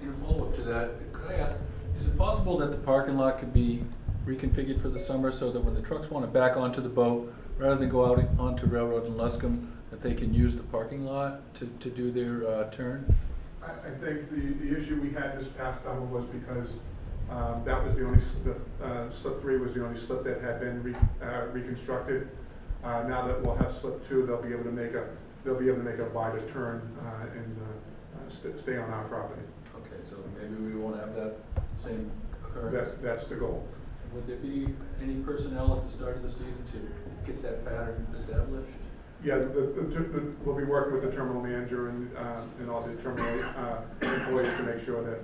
Speaker 17: you.
Speaker 3: In a follow-up to that, could I ask, is it possible that the parking lot could be reconfigured for the summer so that when the trucks want to back onto the boat, rather than go out onto Railroad and Luscombe, that they can use the parking lot to do their turn?
Speaker 6: I think the issue we had this past summer was because that was the only, slip 3 was the only slip that had been reconstructed. Now that we'll have slip 2, they'll be able to make a wider turn and stay on our property.
Speaker 3: Okay, so maybe we won't have that same occurrence.
Speaker 6: That's the goal.
Speaker 3: Would there be any personnel at the start of the season to get that pattern established?
Speaker 6: Yeah, we'll be working with the terminal manager and all the terminal employees to make sure that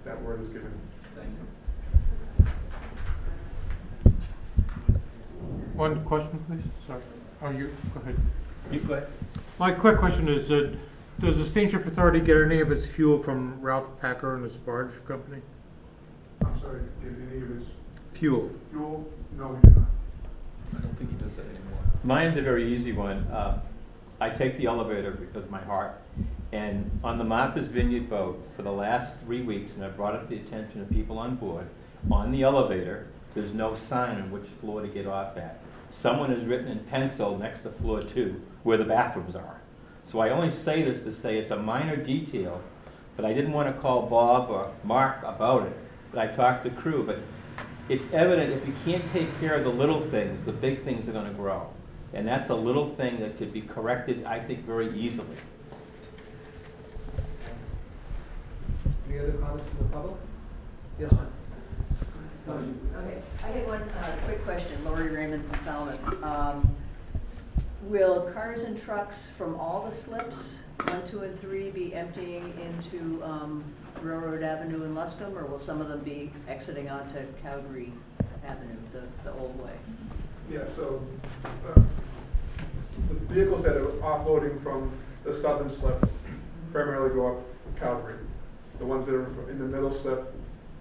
Speaker 6: that word is given.
Speaker 3: Thank you.
Speaker 12: One question, please. Sorry. Oh, you, go ahead.
Speaker 10: You go ahead.
Speaker 12: My quick question is, does the Steamship Authority get any of its fuel from Ralph Packer and his barge company?
Speaker 6: I'm sorry, did any of his
Speaker 12: Fuel.
Speaker 6: fuel? No, we do not.
Speaker 3: I don't think he does that anymore.
Speaker 10: Mine's a very easy one. I take the elevator because of my heart. And on the Martha's Vineyard boat, for the last 3 weeks, and I've brought it to the attention of people on board, on the elevator, there's no sign on which floor to get off at. Someone has written in pencil next to floor 2 where the bathrooms are. So I only say this to say it's a minor detail, but I didn't want to call Bob or Mark about it. But I talked to crew, but it's evident if you can't take care of the little things, the big things are going to grow. And that's a little thing that could be corrected, I think, very easily.
Speaker 1: Any other comments from the public? Yes, ma'am.
Speaker 18: Okay, I had one quick question, Lori Raymond from Falmouth. Will cars and trucks from all the slips, 1, 2, and 3, be emptying into Railroad Avenue in Luscombe, or will some of them be exiting onto Calgary Avenue, the old way?
Speaker 6: Yeah, so the vehicles that are offloading from the southern slip primarily go up Calgary. The ones that are in the middle slip,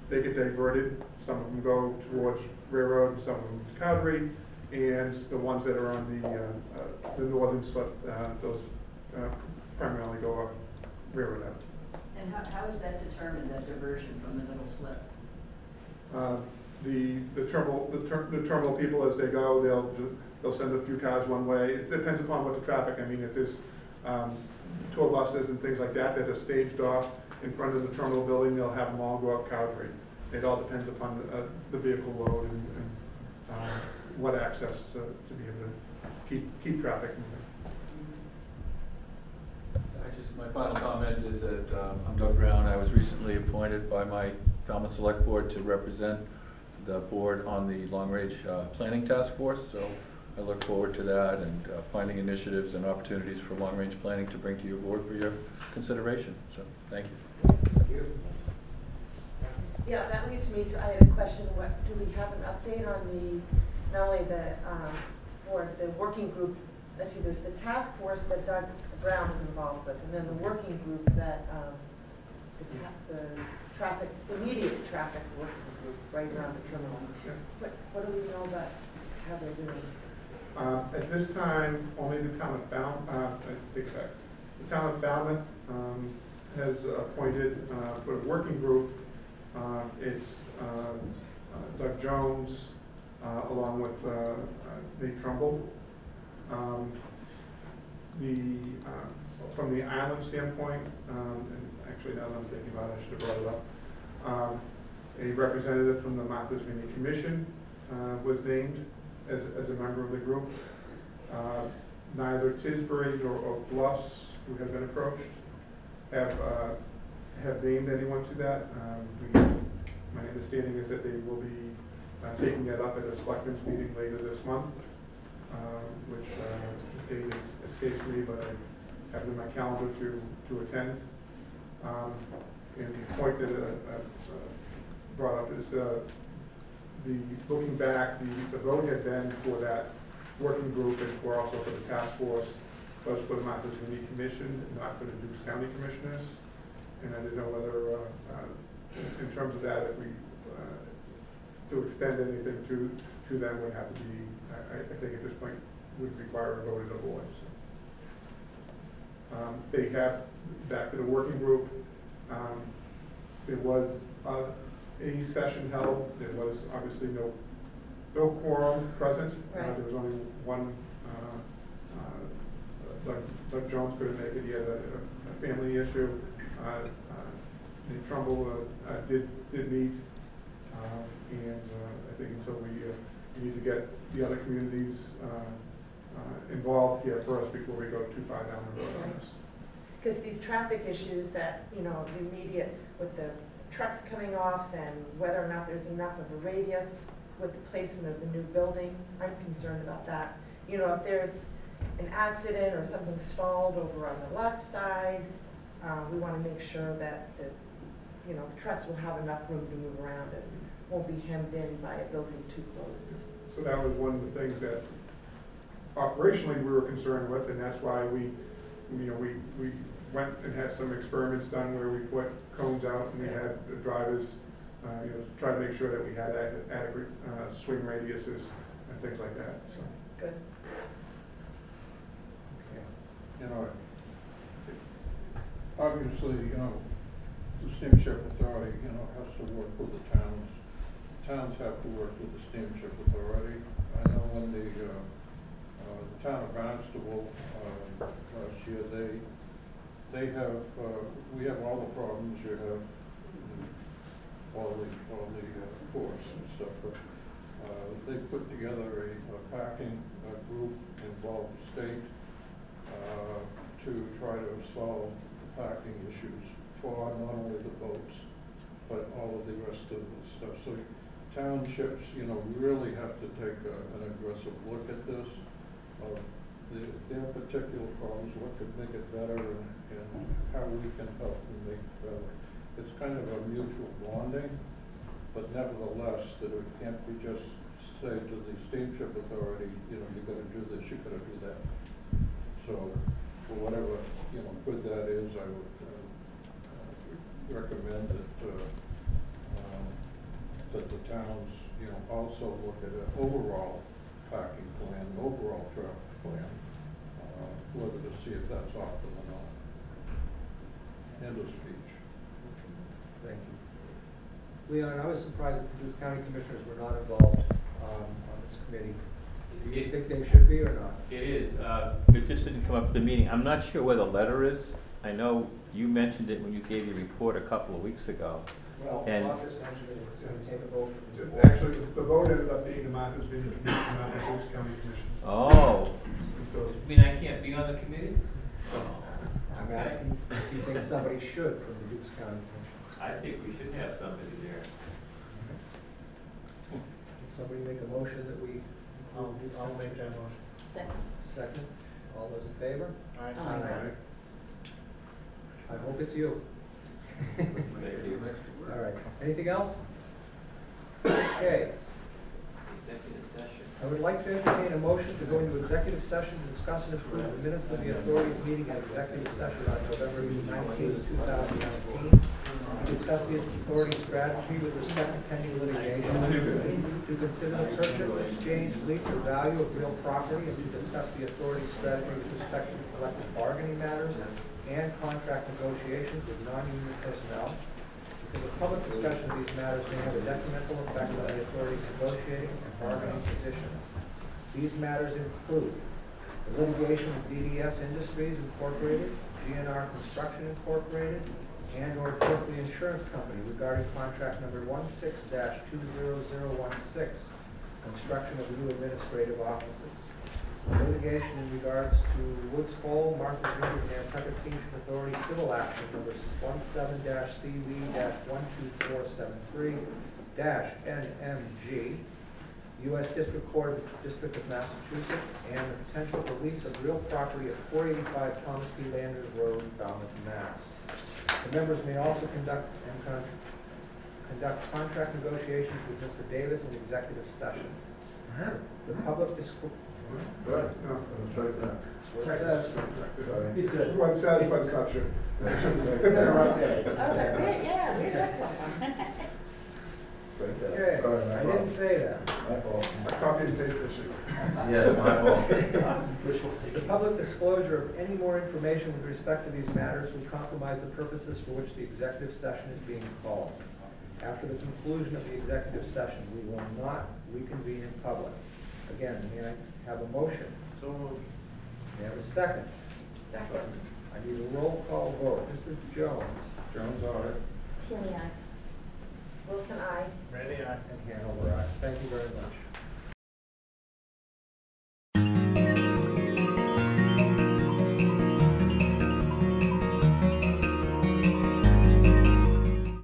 Speaker 6: they get diverted. Some of them go towards Railroad and some of them to Calgary. And the ones that are on the northern slip, those primarily go up Railroad Avenue.
Speaker 18: And how is that determined, that diversion from the middle slip?
Speaker 6: The terminal people, as they go, they'll send a few cars one way. It depends upon what the traffic. I mean, if there's tour buses and things like that are staged off in front of the terminal building, they'll have them all go up Calgary. It all depends upon the vehicle load and what access to be able to keep traffic moving.
Speaker 3: My final comment is that I'm Doug Brown. I was recently appointed by my Falmouth Select Board to represent the board on the Long Range Planning Task Force. So I look forward to that and finding initiatives and opportunities for long range planning to bring to your board for your consideration. So thank you.
Speaker 1: Thank you.
Speaker 8: Yeah, that leads me to, I had a question, do we have an update on not only for the working group, let's see, there's the task force that Doug Brown is involved with, and then the working group that, the immediate traffic working group right around the terminal.
Speaker 6: Yeah.
Speaker 8: What do we know about how they're doing?
Speaker 6: At this time, only the town of Falmouth, I take it back. The town of Falmouth has appointed for the working group. It's Doug Jones along with Nate Trumbull. From the island standpoint, and actually now that I'm thinking about it, I should have brought it up. A representative from the Martha's Vineyard Commission was named as a member of the group. Neither Tisbury or Bluffs, who have been approached, have named anyone to that. My understanding is that they will be taking that up at a selectmen's meeting later this month, which escapes me, but I have it in my calendar to attend. And the point that I brought up is looking back, the vote had been for that working group and also for the task force, was for the Martha's Vineyard Commission, not for the Dukes County Commissioners. And I didn't know whether, in terms of that, if we, to extend anything to them would have to be, I think at this point, would require a vote of the board. So. They have, back to the working group, there was a session held. There was obviously no quorum present.
Speaker 8: Right.
Speaker 6: There was only one, Doug Jones couldn't make it. He had a family issue. Nate Trumbull did meet. And I think until we need to get the other communities involved here first before we go too far down the road on this.
Speaker 8: Because these traffic issues that, the immediate, with the trucks coming off and whether or not there's enough of a radius with the placement of the new building, I'm concerned about that. If there's an accident or something stalled over on the left side, we want to make sure that the trucks will have enough room to move around and won't be hemmed in by a building too close.
Speaker 6: So that was one of the things that operationally we were concerned with, and that's why we went and had some experiments done where we put cones out and we had the drivers, try to make sure that we had adequate swing radiuses and things like that. So.
Speaker 8: Good.
Speaker 6: Okay.
Speaker 9: Obviously, the Steamship Authority, has to work with the towns. Towns have to work with the Steamship Authority. I know when the town of Barnstable, last year, they have, we have all the problems you have, all the ports and stuff, but they put together a parking group, involved the state, to try to solve the parking issues for not only the boats, but all of the rest of the stuff. So townships, really have to take an aggressive look at this, their particular problems, what could make it better, and how we can help them make it better. It's kind of a mutual bonding, but nevertheless, that it can't be just say to the Steamship Authority, you gotta do this, you gotta do that. So, for whatever, good that is, I would recommend that the towns, also look at an overall parking plan, overall traffic plan, whether to see if that's optimal or not. End of speech.
Speaker 1: Thank you. Leon, I was surprised that the Dukes County Commissioners were not involved on this committee. Do you think they should be or not?
Speaker 10: It is. It just didn't come up at the meeting. I'm not sure where the letter is. I know you mentioned it when you gave your report a couple of weeks ago.
Speaker 1: Well,
Speaker 10: And
Speaker 1: Marcus mentioned it was going to take a vote.
Speaker 6: Actually, the vote ended up being the Martha's Vineyard Commission, not the Dukes County Commission.
Speaker 10: Oh.
Speaker 6: And so,
Speaker 10: You mean I can't be on the committee?
Speaker 1: I'm asking if you think somebody should from the Dukes County Commission.
Speaker 10: I think we should have somebody there.
Speaker 1: Will somebody make a motion that we?
Speaker 17: I'll make that motion.
Speaker 5: Second.
Speaker 1: Second. All those in favor?
Speaker 5: Aye.
Speaker 1: I hope it's you.
Speaker 10: Thank you.
Speaker 1: All right. Anything else? Okay.
Speaker 10: Executive session.
Speaker 1: I would like to entertain a motion to go into executive session to discuss and approve the minutes of the authorities meeting in executive session on November 19, 2019. To discuss the authority's strategy with respect to pending litigation. To consider the purchase, exchange, lease, or value of real property, and to discuss the authority's strategy with respect to collective bargaining matters and contract negotiations with non-union personnel. Because a public discussion of these matters may have a detrimental effect on the authority's negotiating and bargaining positions. These matters include the litigation of DDS Industries Incorporated, GNR Construction Incorporated, and/or Berkeley Insurance Company regarding contract number 16-20016, construction of new administrative offices. Litigation in regards to Woods Hole, Martha's Vineyard, and Nantucket Steamship Authority civil action number 17-CV-12473-NMG, U.S. District Court of the District of Massachusetts, and the potential release of real property at 485 Thomas P. Landers Road, Falmouth, Mass. The members may also conduct contract negotiations with Mr. Davis in executive session. The public
Speaker 9: Good. No, that's right there.
Speaker 1: what it says.
Speaker 9: He's
Speaker 1: good.
Speaker 6: Everyone says, but it's not true.
Speaker 5: I was like, wait, yeah, where'd that come from?
Speaker 9: Right
Speaker 1: Okay,
Speaker 9: there. Sorry, my
Speaker 1: I
Speaker 9: fault.
Speaker 1: didn't say that.
Speaker 9: My fault.
Speaker 6: I copy and paste this sheet.
Speaker 15: Yes, my fault.
Speaker 1: The public disclosure of any more information with respect to these matters would compromise the purposes for which the executive session is being called. After the conclusion of the executive session, we will not reconvene in public. Again, may I have a motion?
Speaker 16: So moved.
Speaker 1: May I have a second?
Speaker 8: Second.
Speaker 1: I need a roll call vote. Mr. Jones?
Speaker 7: Jones, aye.
Speaker 5: Tierney, aye.
Speaker 8: Wilson, aye.
Speaker 16: Randy, aye.
Speaker 1: And Hanover, aye. Thank you very much.